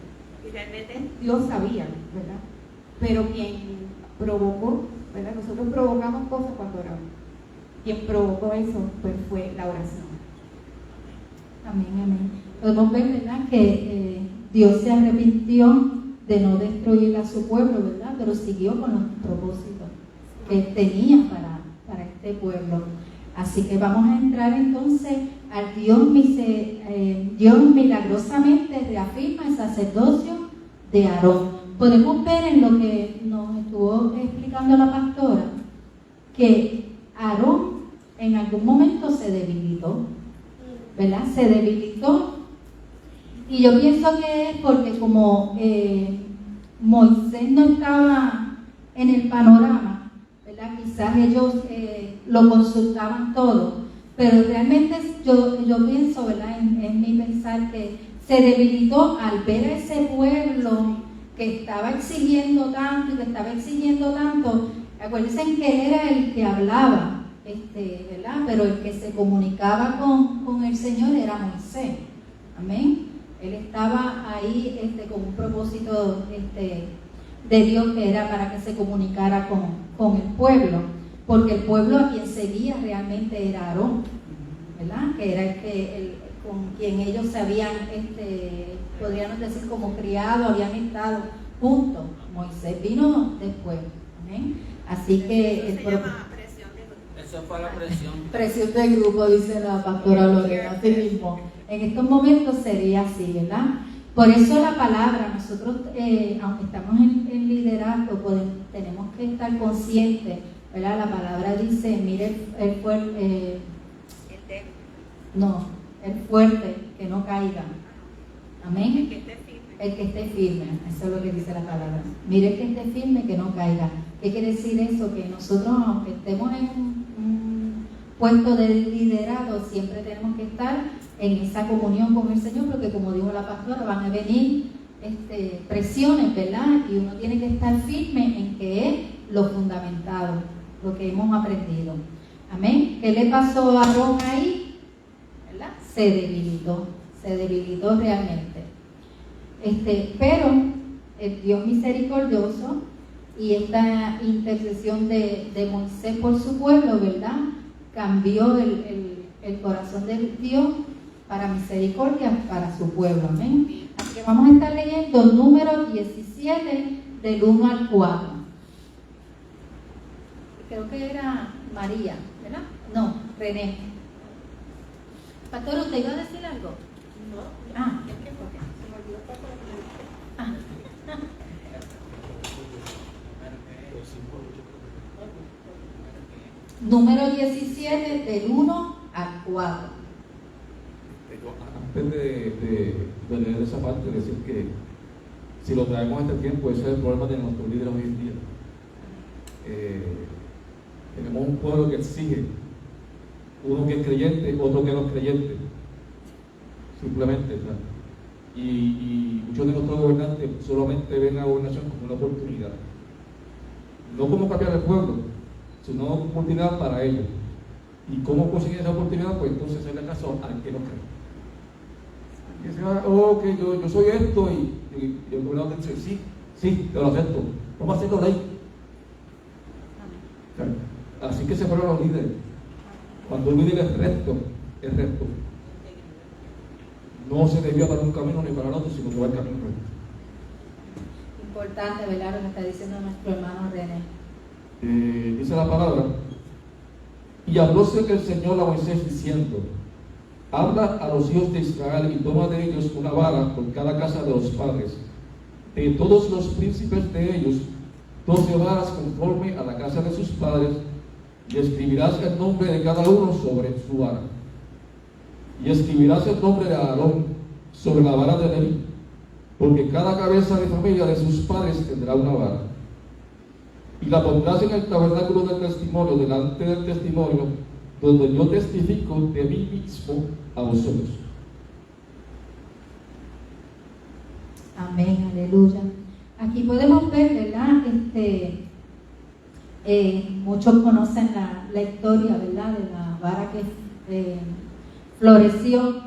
Y realmente Dios sabía, ¿verdad? Pero quien provocó, ¿verdad? Nosotros provocamos cosas cuando oramos. Quien provocó eso, pues, fue la oración. Amén, amén. Podemos ver, ¿verdad?, que Dios se arrepintió de no destruir a su pueblo, ¿verdad?, pero siguió con los propósitos que tenía para este pueblo. Así que vamos a entrar entonces al Dios milagrosamente reafirma el sacerdocio de Aarón. Podemos ver en lo que nos estuvo explicando la pastora que Aarón en algún momento se debilitó, ¿verdad? Se debilitó, y yo pienso que es porque como Moisés no estaba en el panorama, ¿verdad? Quizás ellos lo consultaban todo, pero realmente yo pienso, ¿verdad?, en mi pensar, que se debilitó al ver a ese pueblo que estaba exigiendo tanto y que estaba exigiendo tanto. Acuérdense que él era el que hablaba, ¿verdad? Pero el que se comunicaba con el Señor era Moisés. Amén. Él estaba ahí con un propósito de Dios, que era para que se comunicara con el pueblo, porque el pueblo a quien seguía realmente era Aarón, ¿verdad? Que era con quien ellos se habían, podríamos decir, como criado, habían estado juntos. Moisés vino después. Amén. Así que Eso se llama presión de grupo. Eso fue la presión. presión de grupo, dice la pastora Lorena, así mismo. En estos momentos sería así, ¿verdad? Por eso la palabra, nosotros, aunque estamos en liderazgo, tenemos que estar conscientes, ¿verdad? La palabra dice, mire el fuerte, el fuerte, que no caiga. Amén. El que esté firme. El que esté firme, eso es lo que dice la palabra. Mire que esté firme, que no caiga. ¿Qué quiere decir eso? Que nosotros, aunque estemos en un puesto de liderazgo, siempre tenemos que estar en esa comunión con el Señor, porque como dijo la pastora, van a venir presiones, ¿verdad? Y uno tiene que estar firme en que es lo fundamentado, lo que hemos aprendido. Amén. ¿Qué le pasó a Aarón ahí? ¿Verdad? Se debilitó realmente. Pero el Dios misericordioso y esta intercesión de Moisés por su pueblo, ¿verdad? Cambió el corazón de Dios para misericordia para su pueblo. Amén. Así que vamos a estar leyendo número 17 del 1 al 4. Creo que era María, ¿verdad? No, René. Pastor, ¿usted iba a decir algo? No, Ah, es que porque se me olvidó todo lo que dije. ah. Número 17 del 1 al 4. Antes de leer esa parte, decir que si lo traemos a este tiempo, ese es el problema de nuestros líderes hoy en día. Tenemos un pueblo que exige, uno que es creyente, otro que no es creyente, simplemente, ¿verdad? Y muchos de nuestros gobernantes solamente ven a la gobernación como una oportunidad, no como cambiar el pueblo, sino una oportunidad para ellos. ¿Y cómo consiguen esa oportunidad? Pues entonces hacerle caso al que no cree. Y dice, que yo soy esto, y el gobernador dice, sí, te lo acepto, vamos a hacerlo ley. Así que se fueron los líderes. Cuando un líder es recto, es recto. No se desvía para un camino ni para el otro, sino que va el camino recto. Importante, ¿verdad? Lo que está diciendo nuestro hermano René. Dice la palabra, y hablóse el Señor a Moisés diciendo, habla a los hijos de Israel y toma de ellos una vara por cada casa de los padres, de todos los príncipes de ellos, 12 varas conforme a la casa de sus padres, y escribirás el nombre de cada uno sobre su vara. Y escribirás el nombre de Aarón sobre la vara de Leví, porque cada cabeza de familia de sus padres tendrá una vara. Y la pondrás en el tabernáculo del testimonio, delante del testimonio, donde yo testifico de mí mismo a vosotros. Amén, aleluya. Aquí podemos ver, ¿verdad? Muchos conocen la historia, ¿verdad? De la vara que floreció.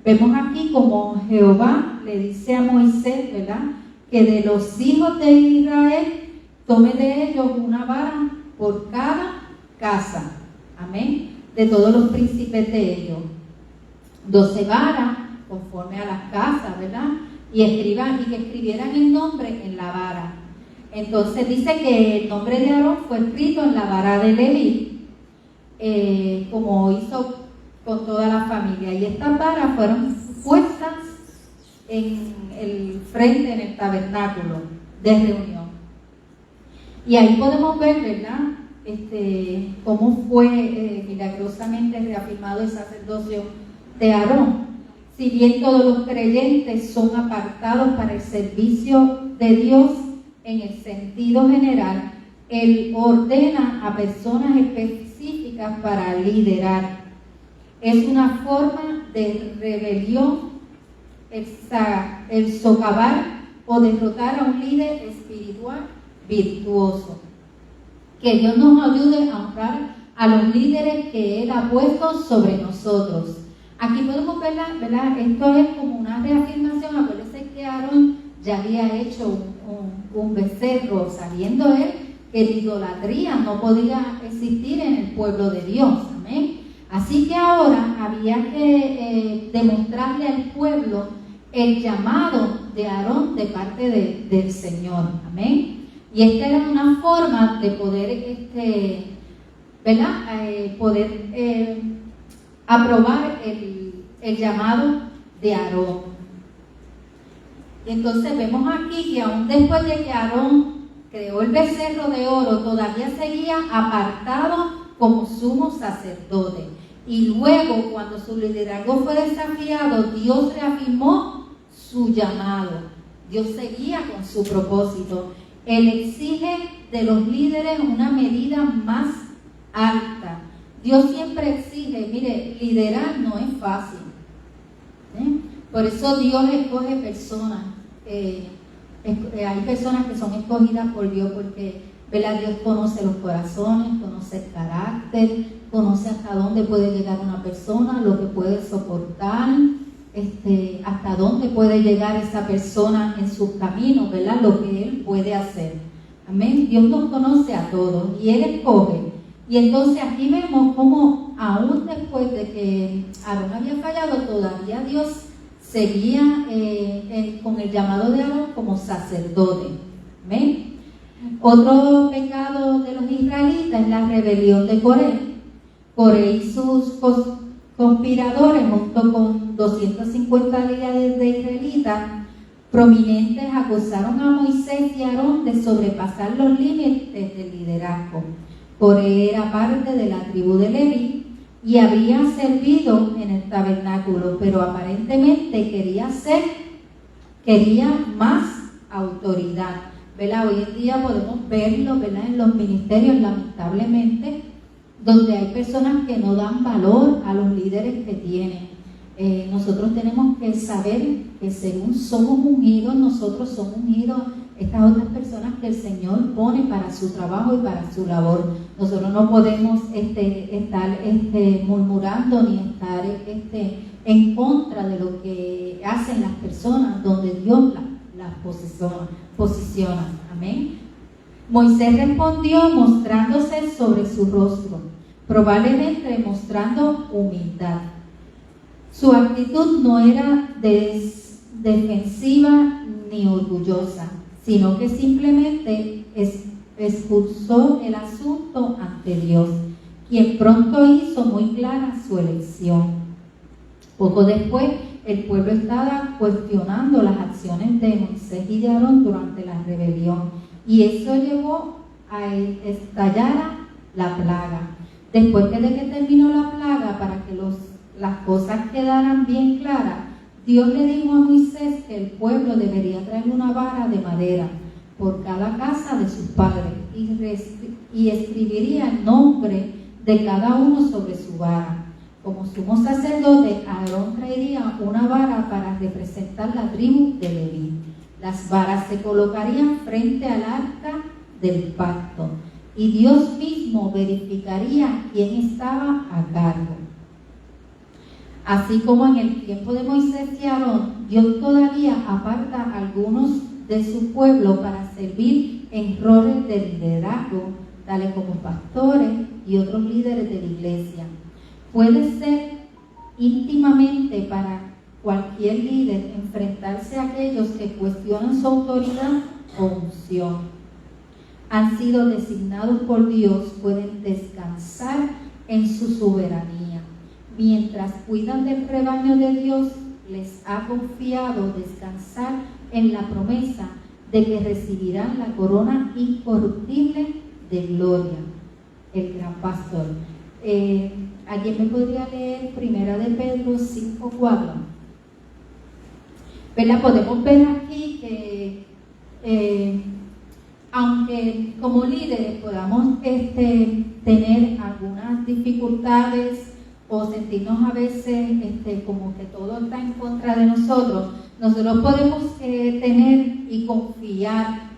Vemos aquí como Jehová le dice a Moisés, ¿verdad? Que de los hijos de Israel tome de ellos una vara por cada casa. Amén. De todos los príncipes de ellos. 12 varas conforme a las casas, ¿verdad? Y que escribieran el nombre en la vara. Entonces dice que el nombre de Aarón fue escrito en la vara de Leví, como hizo con toda la familia. Y estas varas fueron puestas en el frente, en el tabernáculo de reunión. Y ahí podemos ver, ¿verdad? Cómo fue milagrosamente reafirmado el sacerdocio de Aarón. Si bien todos los creyentes son apartados para el servicio de Dios en el sentido general, Él ordena a personas específicas para liderar. Es una forma de rebelión el socavar o derrotar a un líder espiritual virtuoso. Que Dios nos ayude a honrar a los líderes que Él ha puesto sobre nosotros. Aquí podemos ver, ¿verdad? Esto es como una reafirmación. Acuérdense que Aarón ya había hecho un becerro, sabiendo él que la idolatría no podía existir en el pueblo de Dios. Amén. Así que ahora había que demostrarle al pueblo el llamado de Aarón de parte del Señor. Amén. Y esta era una forma de poder, ¿verdad? Poder aprobar el llamado de Aarón. Y entonces vemos aquí que aún después de que Aarón creó el becerro de oro, todavía seguía apartado como sumo sacerdote. Y luego, cuando su liderazgo fue desafiado, Dios reafirmó su llamado. Dios seguía con su propósito. Él exige de los líderes una medida más alta. Dios siempre exige, mire, liderar no es fácil. Por eso Dios escoge personas. Hay personas que son escogidas por Dios porque, ¿verdad? Dios conoce los corazones, conoce el carácter, conoce hasta dónde puede llegar una persona, lo que puede soportar, hasta dónde puede llegar esa persona en sus caminos, ¿verdad? Lo que Él puede hacer. Amén. Dios nos conoce a todos y Él escoge. Y entonces aquí vemos cómo aún después de que Aarón había fallado, todavía Dios seguía con el llamado de Aarón como sacerdote. ¿Ven? Otro pecado de los israelitas es la rebelión de Coré. Coré y sus conspiradores, junto con 250 líderes de israelitas prominentes, acusaron a Moisés y a Aarón de sobrepasar los límites del liderazgo. Coré era parte de la tribu de Leví y había servido en el tabernáculo, pero aparentemente quería más autoridad. ¿Verdad? Hoy en día podemos verlo, ¿verdad? En los ministerios, lamentablemente, donde hay personas que no dan valor a los líderes que tienen. Nosotros tenemos que saber que según somos ungidos, nosotros somos ungidos estas otras personas que el Señor pone para su trabajo y para su labor. Nosotros no podemos estar murmurando ni estar en contra de lo que hacen las personas donde Dios las posiciona. Amén. Moisés respondió mostrándose sobre su rostro, probablemente mostrando humildad. Su actitud no era defensiva ni orgullosa, sino que simplemente expulsó el asunto ante Dios, quien pronto hizo muy clara su elección. Poco después, el pueblo estaba cuestionando las acciones de Moisés y de Aarón durante la rebelión, y eso llevó a estallar la plaga. Después de que terminó la plaga, para que las cosas quedaran bien claras, Dios le dijo a Moisés que el pueblo debería traer una vara de madera por cada casa de sus padres y escribiría el nombre de cada uno sobre su vara. Como sumo sacerdote, Aarón traería una vara para representar la tribu de Leví. Las varas se colocarían frente al arca del pacto y Dios mismo verificaría quién estaba a cargo. Así como en el tiempo de Moisés y Aarón, Dios todavía aparta a algunos de su pueblo para servir en roles de liderazgo, tales como pastores y otros líderes de la iglesia. Puede ser íntimamente para cualquier líder enfrentarse a aquellos que cuestionan su autoridad o unción. Han sido designados por Dios, pueden descansar en su soberanía. Mientras cuidan del rebaño de Dios, les ha confiado descansar en la promesa de que recibirán la corona incorruptible de gloria, el gran pastor. ¿Alguien me podría leer Primera de Pedro 5:4? ¿Verdad? Podemos ver aquí que aunque como líderes podamos tener algunas dificultades o sentirnos a veces como que todo está en contra de nosotros, nosotros podemos tener y confiar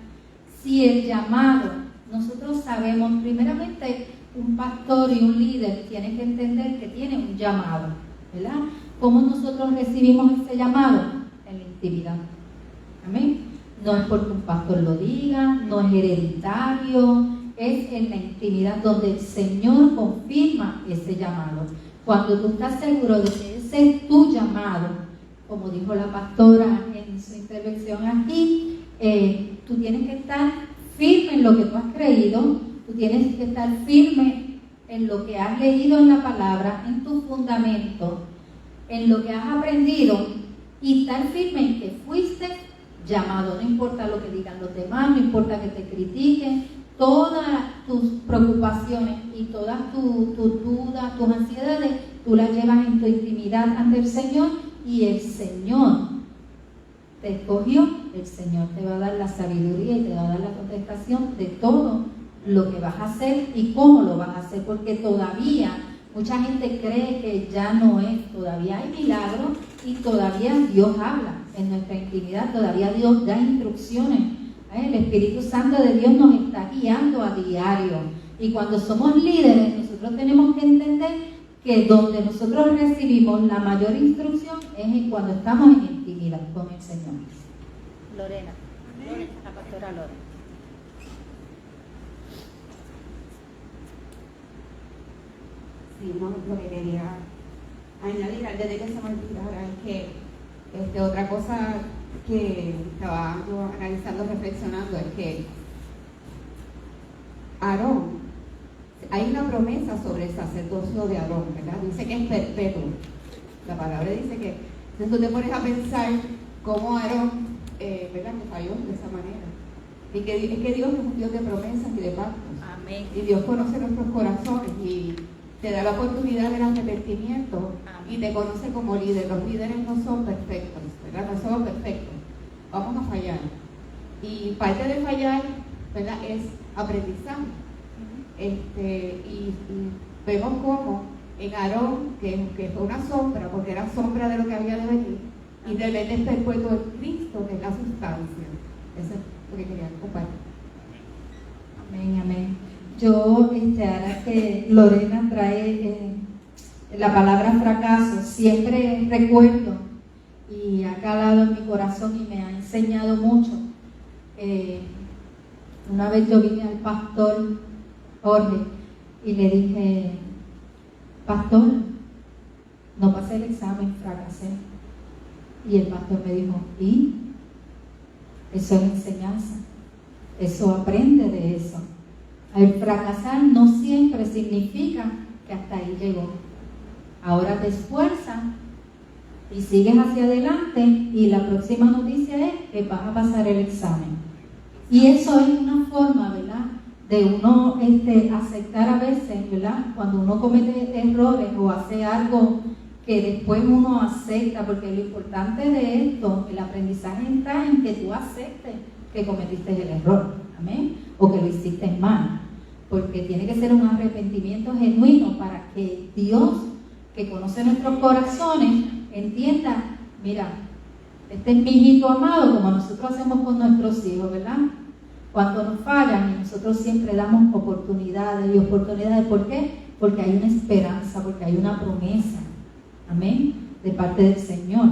si el llamado, nosotros sabemos primeramente un pastor y un líder tiene que entender que tiene un llamado, ¿verdad? ¿Cómo nosotros recibimos ese llamado? En la intimidad. Amén. No es porque un pastor lo diga, no es hereditario, es en la intimidad donde el Señor confirma ese llamado. Cuando tú estás seguro de que ese es tu llamado, como dijo la pastora en su intervención aquí, tú tienes que estar firme en lo que tú has creído, tú tienes que estar firme en lo que has leído en la palabra, en tu fundamento, en lo que has aprendido, y estar firme en que fuiste llamado. No importa lo que digan los demás, no importa que te critiquen, todas tus preocupaciones y todas tus dudas, tus ansiedades, tú las llevas en tu intimidad ante el Señor, y el Señor te escogió, el Señor te va a dar la sabiduría y te va a dar la contestación de todo lo que vas a hacer y cómo lo vas a hacer, porque todavía mucha gente cree que ya no es, todavía hay milagros y todavía Dios habla en nuestra intimidad, todavía Dios da instrucciones. El Espíritu Santo de Dios nos está guiando a diario, y cuando somos líderes nosotros tenemos que entender que donde nosotros recibimos la mayor instrucción es cuando estamos en intimidad con el Señor. Lorena, la pastora Lorena. Sí, no, lo que quería añadir antes de que se me olvidara es que otra cosa que estaba yo analizando, reflexionando, es que Aarón, hay una promesa sobre el sacerdocio de Aarón, ¿verdad? Dice que es perpetuo. La palabra dice que, entonces tú te pones a pensar cómo Aarón, ¿verdad?, que falló de esa manera. Y que es que Dios es un Dios de promesas y de pactos. Amén. Y Dios conoce nuestros corazones y te da la oportunidad del arrepentimiento. Amén. Y te conoce como líder. Los líderes no son perfectos, ¿verdad? No somos perfectos. Vamos a fallar. Y parte de fallar, ¿verdad?, es aprendizaje. Y vemos cómo en Aarón, que fue una sombra, porque era sombra de lo que había de venir, y de repente es perpetuo en Cristo, que es la sustancia. Eso es lo que quería compartir. Amén, amén. Yo, ahora que Lorena trae la palabra fracaso, siempre recuerdo, y ha calado en mi corazón y me ha enseñado mucho. Una vez yo vine al pastor Jorge y le dije: pastor, no pasé el examen, fracasé. Y el pastor me dijo: ¿y? Eso es enseñanza, eso aprende de eso. El fracasar no siempre significa que hasta ahí llegó. Ahora te esfuerzas y sigues hacia adelante, y la próxima noticia es que vas a pasar el examen. Y eso es una forma, ¿verdad?, de uno aceptar a veces, ¿verdad?, cuando uno comete errores o hace algo que después uno acepta, porque lo importante de esto, el aprendizaje está en que tú aceptes que cometiste el error, amén, o que lo hiciste mal, porque tiene que ser un arrepentimiento genuino para que Dios, que conoce nuestros corazones, entienda: mira, este es mi hijito amado, como nosotros hacemos con nuestros hijos, ¿verdad? Cuando nos fallan, y nosotros siempre damos oportunidades y oportunidades. ¿Por qué? Porque hay una esperanza, porque hay una promesa, amén, de parte del Señor.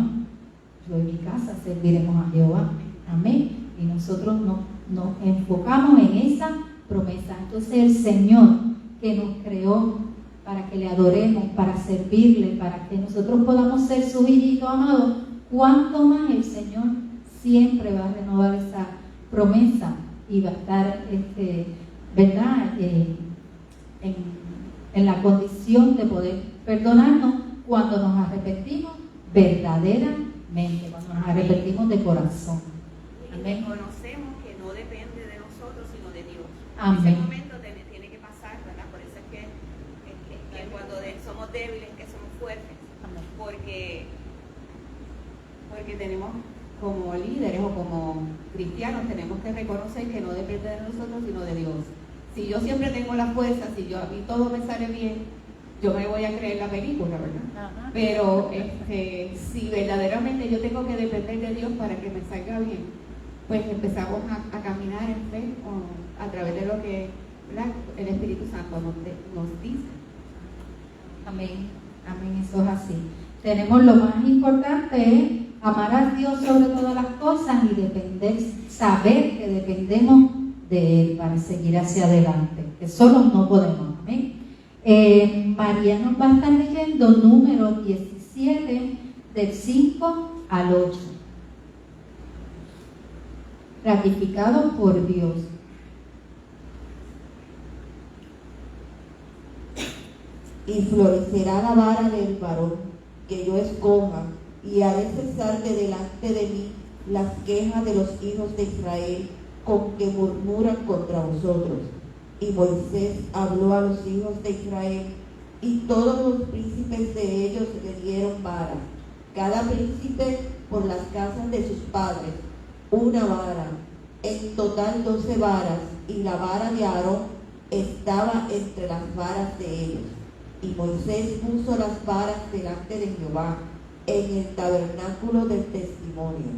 Yo en mi casa serviremos a Jehová, amén, y nosotros nos enfocamos en esa promesa. Entonces el Señor, que nos creó para que le adoremos, para servirle, para que nosotros podamos ser sus hijitos amados, ¿cuánto más el Señor siempre va a renovar esa promesa y va a estar, ¿verdad?, en la condición de poder perdonarnos cuando nos arrepentimos verdaderamente, cuando nos arrepentimos de corazón? Y reconocemos que no depende de nosotros, sino de Dios. Amén. Ese momento tiene que pasar, ¿verdad? Por eso es que cuando somos débiles, que somos fuertes. Amén. Porque tenemos, como líderes o como cristianos, tenemos que reconocer que no depende de nosotros, sino de Dios. Si yo siempre tengo la fuerza, si a mí todo me sale bien, yo me voy a creer la película, ¿verdad? Ajá. Pero si verdaderamente yo tengo que depender de Dios para que me salga bien, pues empezamos a caminar en fe a través de lo que ¿verdad? El Espíritu Santo nos dice. Amén, amén, eso es así. Tenemos lo más importante es amar a Dios sobre todas las cosas y depender, saber que dependemos de Él para seguir hacia adelante, que solos no podemos, amén. María nos va a estar leyendo número 17 del 5 al 8. Ratificado por Dios. Y florecerá la vara del varón que yo escoja, y haré cesar de delante de mí las quejas de los hijos de Israel con que murmuran contra vosotros. Y Moisés habló a los hijos de Israel, y todos los príncipes de ellos le dieron vara, cada príncipe por las casas de sus padres, una vara, en total 12 varas, y la vara de Aarón estaba entre las varas de ellos. Y Moisés puso las varas delante de Jehová en el tabernáculo del testimonio.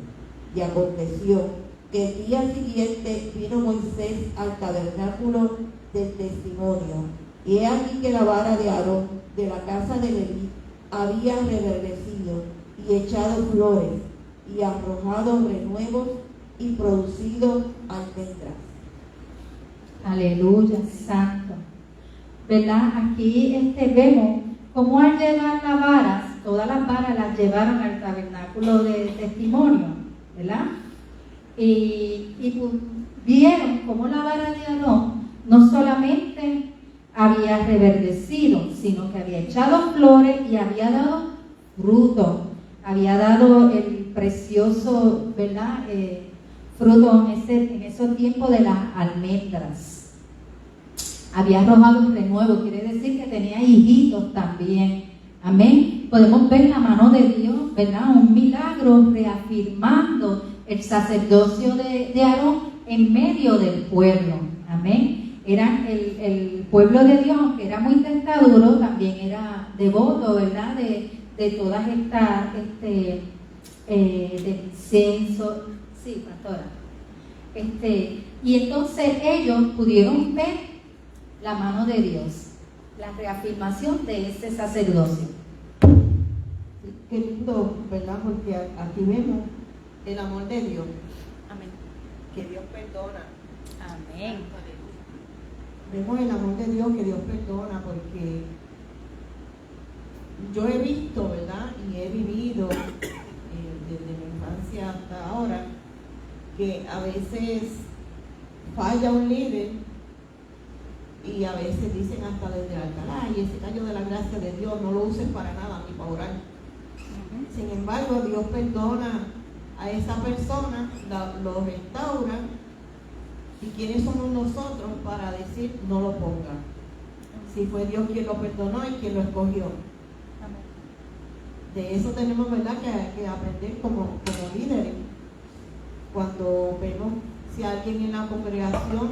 Y aconteció que el día siguiente vino Moisés al tabernáculo del testimonio, y he aquí que la vara de Aarón de la casa de Leví había reverdecido y echado flores y arrojado renuevos y producido almendras. Aleluya, santo. ¿Verdad? Aquí vemos cómo al llevar las varas, todas las varas las llevaron al tabernáculo de testimonio, ¿verdad? Y vieron cómo la vara de Aarón no solamente había reverdecido, sino que había echado flores y había dado fruto, había dado el precioso, ¿verdad? Fruto en ese tiempo de las almendras. Había arrojado un renuevo, quiere decir que tenía hijitos también. Amén. Podemos ver la mano de Dios, ¿verdad? Un milagro reafirmando el sacerdocio de Aarón en medio del pueblo. Amén. Era el pueblo de Dios, aunque era muy tentaduro, también era devoto, ¿verdad? De todas estas, de incenso. Sí, pastora. Y entonces ellos pudieron ver la mano de Dios, la reafirmación de ese sacerdocio. Qué lindo, ¿verdad? Porque aquí vemos el amor de Dios. Amén. Que Dios perdona. Amén. Vemos el amor de Dios, que Dios perdona, porque yo he visto, ¿verdad? Y he vivido desde mi infancia hasta ahora, que a veces falla un líder y a veces dicen hasta desde Alcalá, y ese callo de la gracia de Dios no lo uses para nada ni para orar. Sin embargo, Dios perdona a esa persona, lo restaura. ¿Y quiénes somos nosotros para decir no lo ponga? Si fue Dios quien lo perdonó y quien lo escogió. De eso tenemos, ¿verdad?, que aprender como líderes. Cuando vemos si alguien en la congregación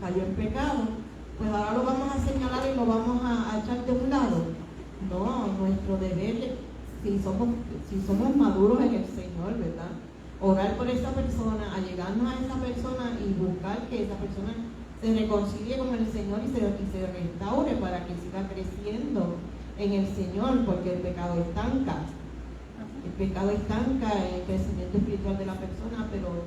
cayó en pecado, pues ahora lo vamos a señalar y lo vamos a echar de un lado. No, nuestro deber, si somos maduros en el Señor, ¿verdad?, orar por esa persona, allegarnos a esa persona y buscar que esa persona se reconcilie con el Señor y se restaure para que siga creciendo en el Señor, porque el pecado estanca. El pecado estanca el crecimiento espiritual de la persona, pero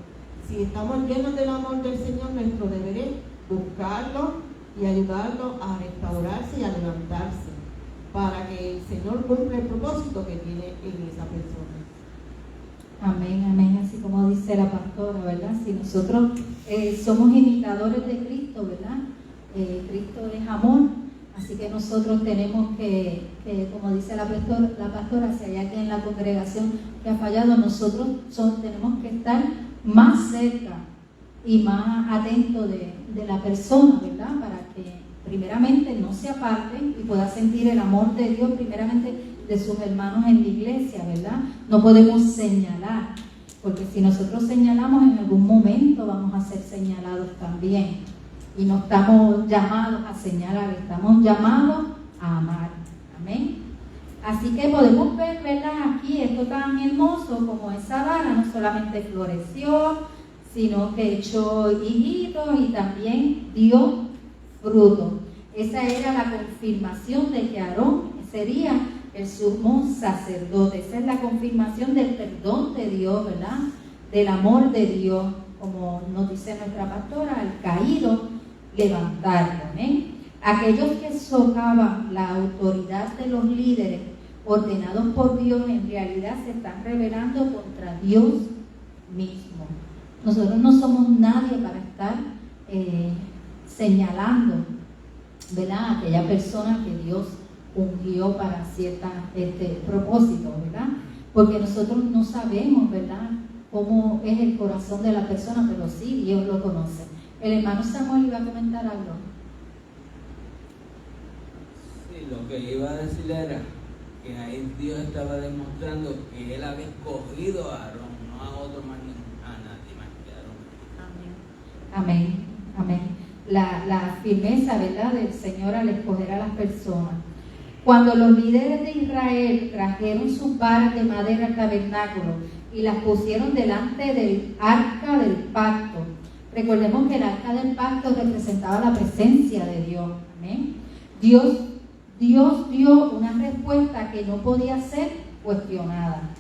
si estamos llenos del amor del Señor, nuestro deber es buscarlo y ayudarlo a restaurarse y a levantarse, para que el Señor cumpla el propósito que tiene en esa persona. Amén, amén, así como dice la pastora, ¿verdad? Si nosotros somos imitadores de Cristo, ¿verdad? Cristo es amor, así que nosotros tenemos que como dice la pastora, si hay alguien en la congregación que ha fallado, nosotros tenemos que estar más cerca y más atentos de la persona, ¿verdad? Para que primeramente no se aparte y pueda sentir el amor de Dios, primeramente de sus hermanos en la iglesia, ¿verdad? No podemos señalar, porque si nosotros señalamos, en algún momento vamos a ser señalados también. Y no estamos llamados a señalar, estamos llamados a amar. Amén. Así que podemos ver, ¿verdad?, aquí esto tan hermoso como esa vara no solamente floreció, sino que echó hijitos y también dio fruto. Esa era la confirmación de que Aarón sería el sumo sacerdote. Esa es la confirmación del perdón de Dios, ¿verdad? Del amor de Dios, como nos dice nuestra pastora, al caído levantarlo. ¿Amén? Aquellos que socavan la autoridad de los líderes ordenados por Dios en realidad se están rebelando contra Dios mismo. Nosotros no somos nadie para estar señalando, ¿verdad?, a aquella persona que Dios ungió para cierto propósito, ¿verdad? Porque nosotros no sabemos, ¿verdad?, cómo es el corazón de la persona, pero sí Dios lo conoce. El hermano Samuel iba a comentar algo. Sí, lo que iba a decir era que ahí Dios estaba demostrando que Él había escogido a Aarón, no a otro más, a nadie más que a Aarón. Amén, amén. La firmeza, ¿verdad?, del Señor al escoger a las personas. Cuando los líderes de Israel trajeron sus varas de madera al tabernáculo y las pusieron delante del arca del pacto, recordemos que el arca del pacto representaba la presencia de Dios. Amén. Dios dio una respuesta que no podía ser cuestionada.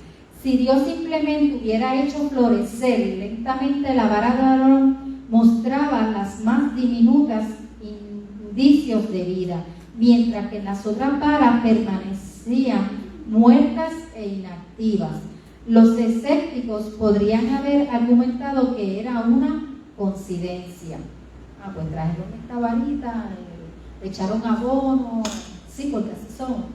Si Dios simplemente hubiera hecho florecer lentamente la vara de Aarón, mostraba las más diminutas indicios de vida, mientras que las otras varas permanecían muertas e inactivas. Los escépticos podrían haber argumentado que era una coincidencia. Pues trajeron esta varita, le echaron abono, sí, porque así son.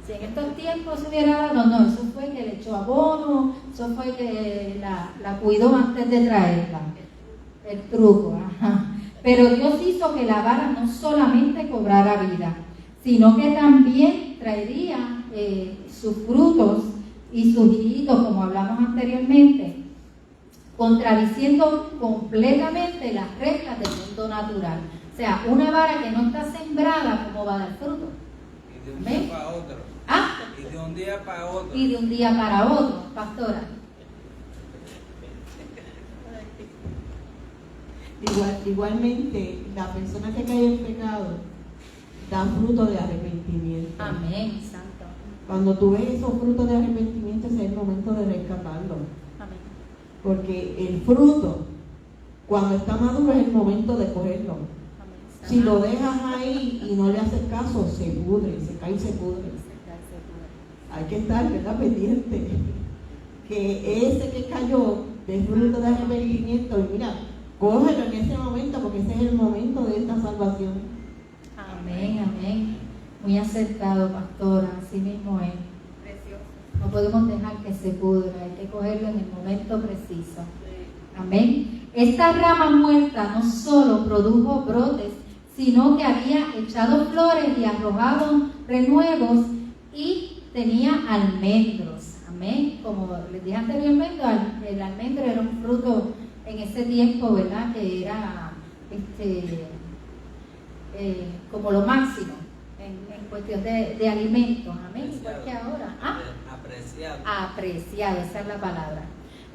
Si en estos tiempos se hubiera dado, no, eso fue que le echó abono, eso fue que la cuidó antes de traerla. El truco, ajá. Pero Dios hizo que la vara no solamente cobrara vida, sino que también traería sus frutos y sus hilitos, como hablamos anteriormente, contradiciendo completamente las reglas del mundo natural. O sea, una vara que no está sembrada, ¿cómo va a dar fruto? Y de un día para otro. ¿Ah? Y de un día para otro. Y de un día para otro, pastora. Igualmente, la persona que cae en pecado da fruto de arrepentimiento. Amén, santo. Cuando tú ves esos frutos de arrepentimiento, ese es el momento de rescatarlo. Amén. Porque el fruto, cuando está maduro, es el momento de cogerlo. Amén. Si lo dejas ahí y no le haces caso, se pudre, se cae y se pudre. Hay que estar, ¿verdad?, pendiente. Que ese que cayó de fruto de arrepentimiento, y mira, cógelo en ese momento, porque ese es el momento de esta salvación. Amén, amén. Muy acertado, pastora, así mismo es. Precioso. No podemos dejar que se pudra, hay que cogerlo en el momento preciso. Amén. Esta rama muerta no solo produjo brotes, sino que había echado flores y arrojado renuevos y tenía almendros. Amén. Como les dije anteriormente, el almendro era un fruto en ese tiempo, ¿verdad?, que era como lo máximo en cuestión de alimentos. Amén. Igual que ahora. ¿Ah? Apreciado. Apreciado, esa es la palabra.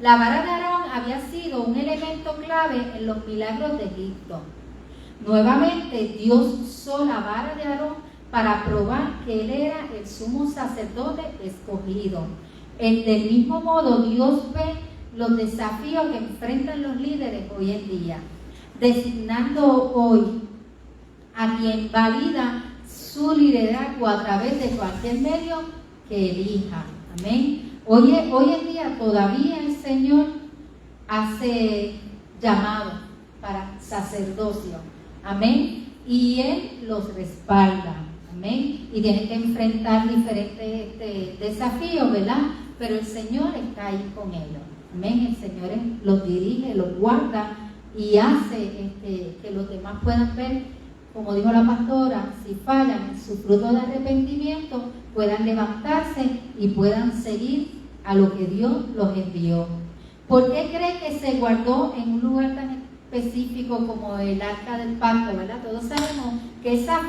La vara de Aarón había sido un elemento clave en los milagros de Egipto. Nuevamente Dios usó la vara de Aarón para probar que él era el sumo sacerdote escogido. Del mismo modo, Dios ve los desafíos que enfrentan los líderes hoy en día, designando hoy a quien valida su liderazgo a través de cualquier medio que elija. Amén. Hoy en día todavía el Señor hace llamado para sacerdocio. Amén. Y Él los respalda. Amén. Y tienen que enfrentar diferentes desafíos, ¿verdad? Pero el Señor está ahí con ellos. Amén. El Señor los dirige, los guarda y hace que los demás puedan ver, como dijo la pastora, si fallan en su fruto de arrepentimiento, puedan levantarse y puedan seguir a lo que Dios los envió. ¿Por qué cree que se guardó en un lugar tan específico como el arca del pacto, ¿verdad? Todos sabemos que esa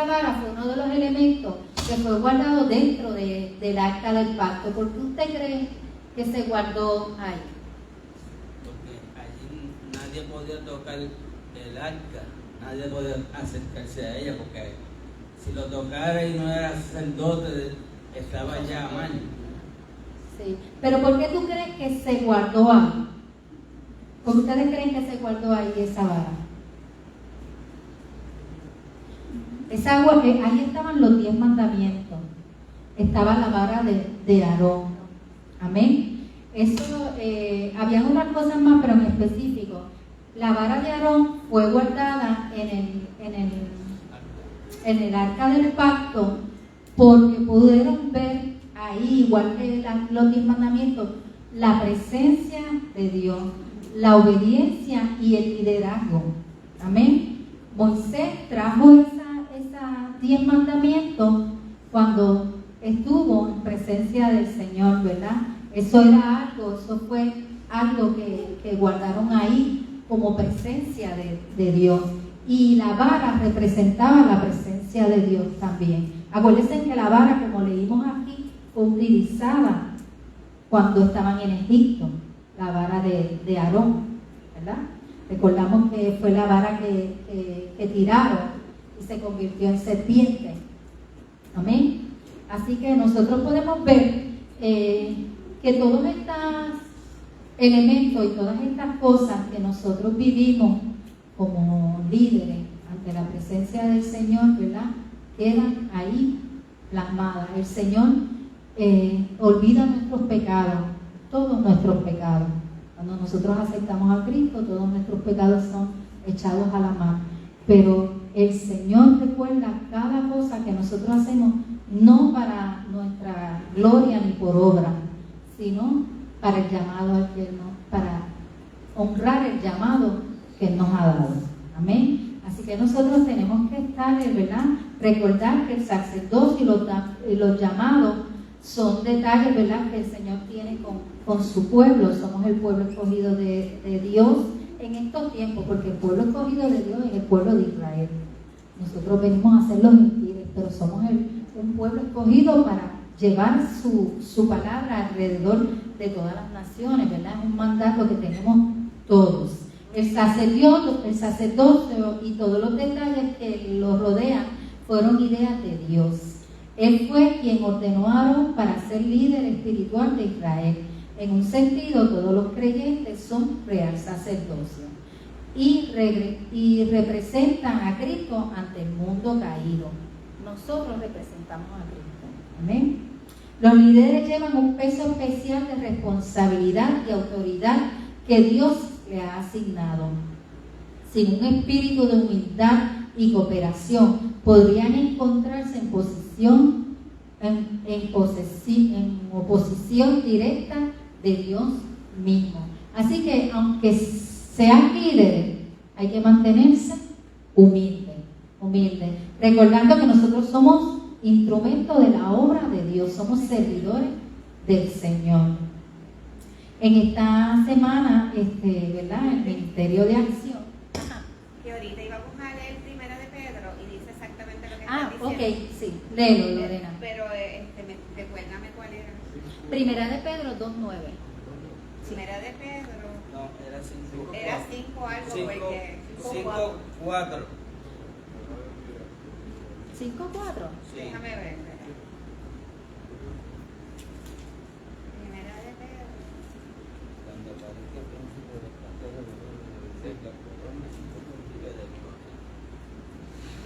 vara fue uno de los elementos que fue guardado dentro del arca del pacto. ¿Por qué usted cree que se guardó ahí? Porque allí nadie podía tocar el arca nadie podía acercarse a ella porque si lo tocara y no era sacerdote, estaba ya mal. Sí. Pero ¿por qué tú crees que se guardó ahí? ¿Por qué ustedes creen que se guardó ahí esa vara? Ahí estaban los 10 mandamientos. Estaba la vara de Aarón. Amén. Eso, habían otras cosas más, pero en específico. La vara de Aarón fue guardada en el arca del pacto porque pudieron ver ahí, igual que los 10 mandamientos, la presencia de Dios, la obediencia y el liderazgo. Amén. Moisés trajo esas 10 mandamientos cuando estuvo en presencia del Señor, ¿verdad? Eso fue algo que guardaron ahí como presencia de Dios. Y la vara representaba la presencia de Dios también. Acuérdense que la vara, como leímos aquí, fue utilizada cuando estaban en Egipto, la vara de Aarón, ¿verdad? Recordamos que fue la vara que tiraron y se convirtió en serpiente. Amén. Así que nosotros podemos ver que todos estos elementos y todas estas cosas que nosotros vivimos como líderes ante la presencia del Señor, ¿verdad?, quedan ahí plasmadas. El Señor olvida nuestros pecados, todos nuestros pecados. Cuando nosotros aceptamos a Cristo, todos nuestros pecados son echados a la mar. Pero el Señor recuerda cada cosa que nosotros hacemos, no para nuestra gloria ni por obra, sino para el llamado para honrar el llamado que Él nos ha dado. Amén. Así que nosotros tenemos que estar, ¿verdad?, recordar que el sacerdocio y los llamados son detalles, ¿verdad?, que el Señor tiene con su pueblo. Somos el pueblo escogido de Dios en estos tiempos, porque el pueblo escogido de Dios es el pueblo de Israel. Nosotros venimos a ser los gentiles, pero somos un pueblo escogido para llevar su palabra alrededor de todas las naciones, ¿verdad? Es un mandato que tenemos todos. El sacerdocio y todos los detalles que lo rodean fueron ideas de Dios. Él fue quien ordenó a Aarón para ser líder espiritual de Israel. En un sentido, todos los creyentes son real sacerdocio y representan a Cristo ante el mundo caído. Nosotros representamos a Cristo. Amén. Los líderes llevan un peso especial de responsabilidad y autoridad que Dios le ha asignado. Sin un espíritu de humildad y cooperación, podrían encontrarse en oposición directa de Dios mismo. Así que, aunque sean líderes, hay que mantenerse humildes. Recordando que nosotros somos instrumentos de la obra de Dios, somos servidores del Señor. En esta semana, ¿verdad?, el Ministerio de Acción. Que ahorita íbamos a leer Primera de Pedro y dice exactamente lo que está diciendo. Ok, sí, léelo, Lorena. Pero recuérdame cuál era. Primera de Pedro 2:9. Primera de Pedro. No, era 5. Era 5 algo, 5:4. 5:4. Sí. Déjame ver. Primera de Pedro.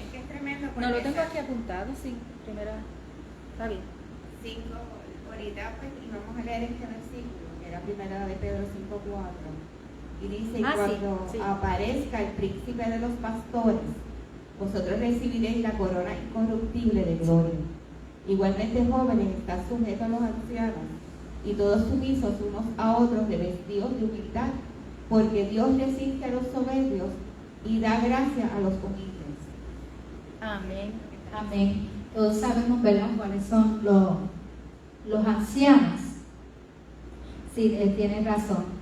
Es que es tremendo. No lo tengo aquí apuntado, sí. Primera. Está bien. 5, ahorita pues íbamos a leer este versículo, que era Primera de Pedro 5:4. Y dice, cuando sí. aparezca el príncipe de los pastores, vosotros recibiréis la corona incorruptible de gloria. Igualmente, jóvenes, estad sujetos a los ancianos y todos sumisos unos a otros, revestidos de humildad, porque Dios resiste a los soberbios y da gracia a los humildes. Amén. Amén. Todos sabemos, ¿verdad?, cuáles son los ancianos. Sí, él tiene razón.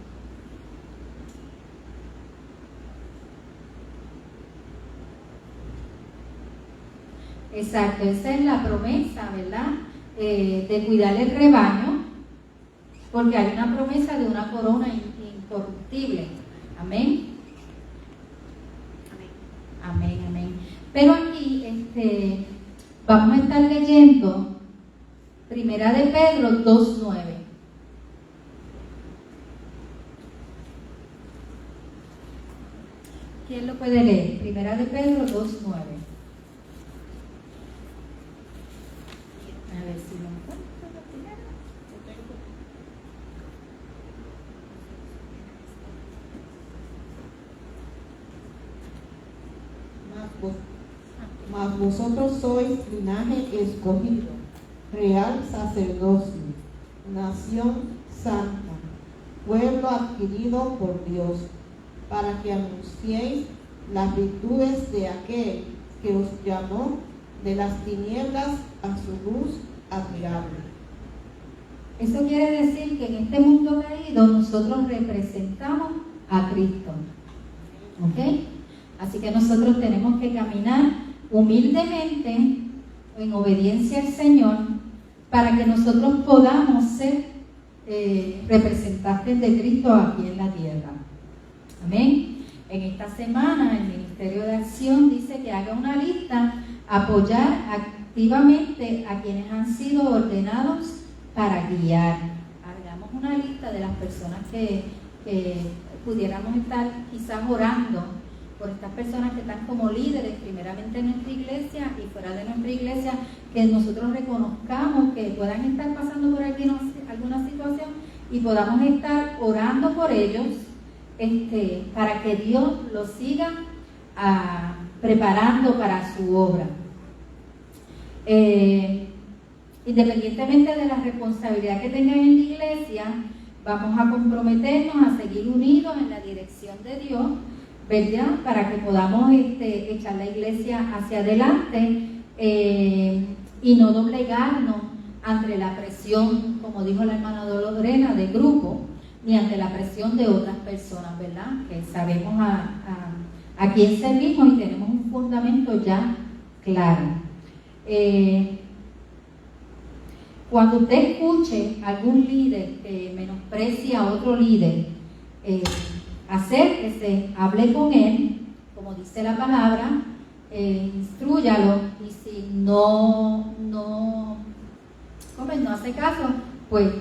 Exacto, esa es la promesa, ¿verdad?, de cuidar el rebaño, porque hay una promesa de una corona incorruptible. Amén. Amén. Amén. Pero aquí vamos a estar leyendo Primera de Pedro 2:9. ¿Quién lo puede leer? Primera de Pedro 2:9. A ver si lo encuentro. Mas vosotros sois linaje escogido, real sacerdocio, nación santa, pueblo adquirido por Dios, para que anunciéis las virtudes de aquel que os llamó de las tinieblas a su luz admirable. Eso quiere decir que en este mundo caído nosotros representamos a Cristo. ¿Ok? Así que nosotros tenemos que caminar humildemente en obediencia al Señor para que nosotros podamos ser representantes de Cristo aquí en la tierra. Amén. En esta semana el Ministerio de Acción dice que haga una lista, apoyar activamente a quienes han sido ordenados para guiar. Hagamos una lista de las personas que pudiéramos estar quizás orando por estas personas que están como líderes, primeramente en nuestra iglesia y fuera de nuestra iglesia, que nosotros reconozcamos que puedan estar pasando por aquí alguna situación y podamos estar orando por ellos, para que Dios los siga preparando para su obra. Independientemente de la responsabilidad que tengan en la iglesia, vamos a comprometernos a seguir unidos en la dirección de Dios, ¿verdad? Para que podamos echar la iglesia hacia adelante y no doblegarnos ante la presión, como dijo la hermana Dolorena, del grupo, ni ante la presión de otras personas, ¿verdad? Que sabemos a quién servimos y tenemos un fundamento ya claro. Cuando usted escuche a algún líder que menosprecie a otro líder, acérquese, hable con él, como dice la palabra, instrúyalo, y si no hace caso, pues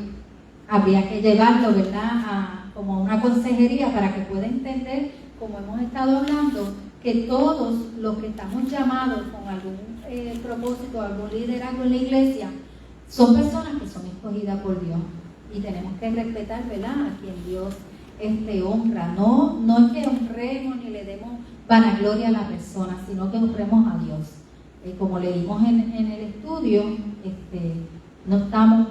habría que llevarlo, ¿verdad?, como a una consejería para que pueda entender, como hemos estado hablando, que todos los que estamos llamados con algún propósito, algún liderazgo en la iglesia, son personas que son escogidas por Dios y tenemos que respetar, ¿verdad?, a quien Dios honra. No es que honremos ni le demos vanagloria a la persona, sino que honremos a Dios. Como leímos en el estudio, no estamos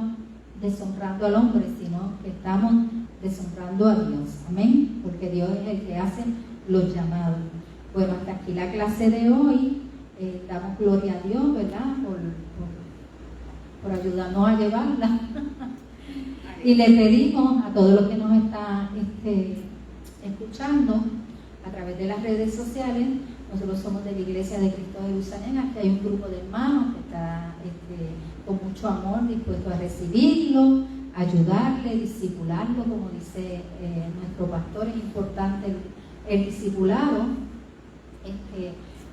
deshonrando al hombre, sino que estamos deshonrando a Dios. Amén, porque Dios es el que hace los llamados. Bueno, hasta aquí la clase de hoy. Damos gloria a Dios, ¿verdad?, por ayudarnos a llevarla. Y le pedimos a todos los que nos están escuchando a través de las redes sociales. Nosotros somos de la Iglesia de Cristo de Jerusalén. Aquí hay un grupo de hermanos que está con mucho amor dispuesto a recibirlo, ayudarle, discipularlo, como dice nuestro pastor. Es importante el discipulado,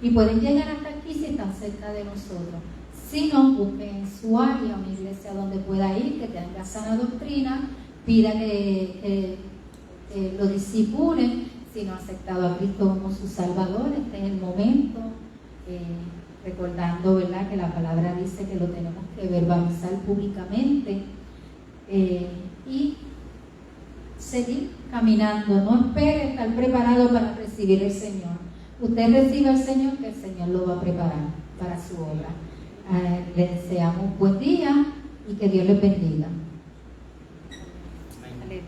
y pueden llegar hasta aquí si están cerca de nosotros. Si no, busquen en su área una iglesia donde pueda ir, que tenga sana doctrina, pida que lo discipulen. Si no ha aceptado a Cristo como su Salvador, este es el momento, recordando, ¿verdad?, que la palabra dice que lo tenemos que verbalizar públicamente, y seguir caminando. No espere estar preparado para recibir el Señor. Usted recibe al Señor, que el Señor lo va a preparar para su obra. Les deseamos buen día y que Dios les bendiga. Amén.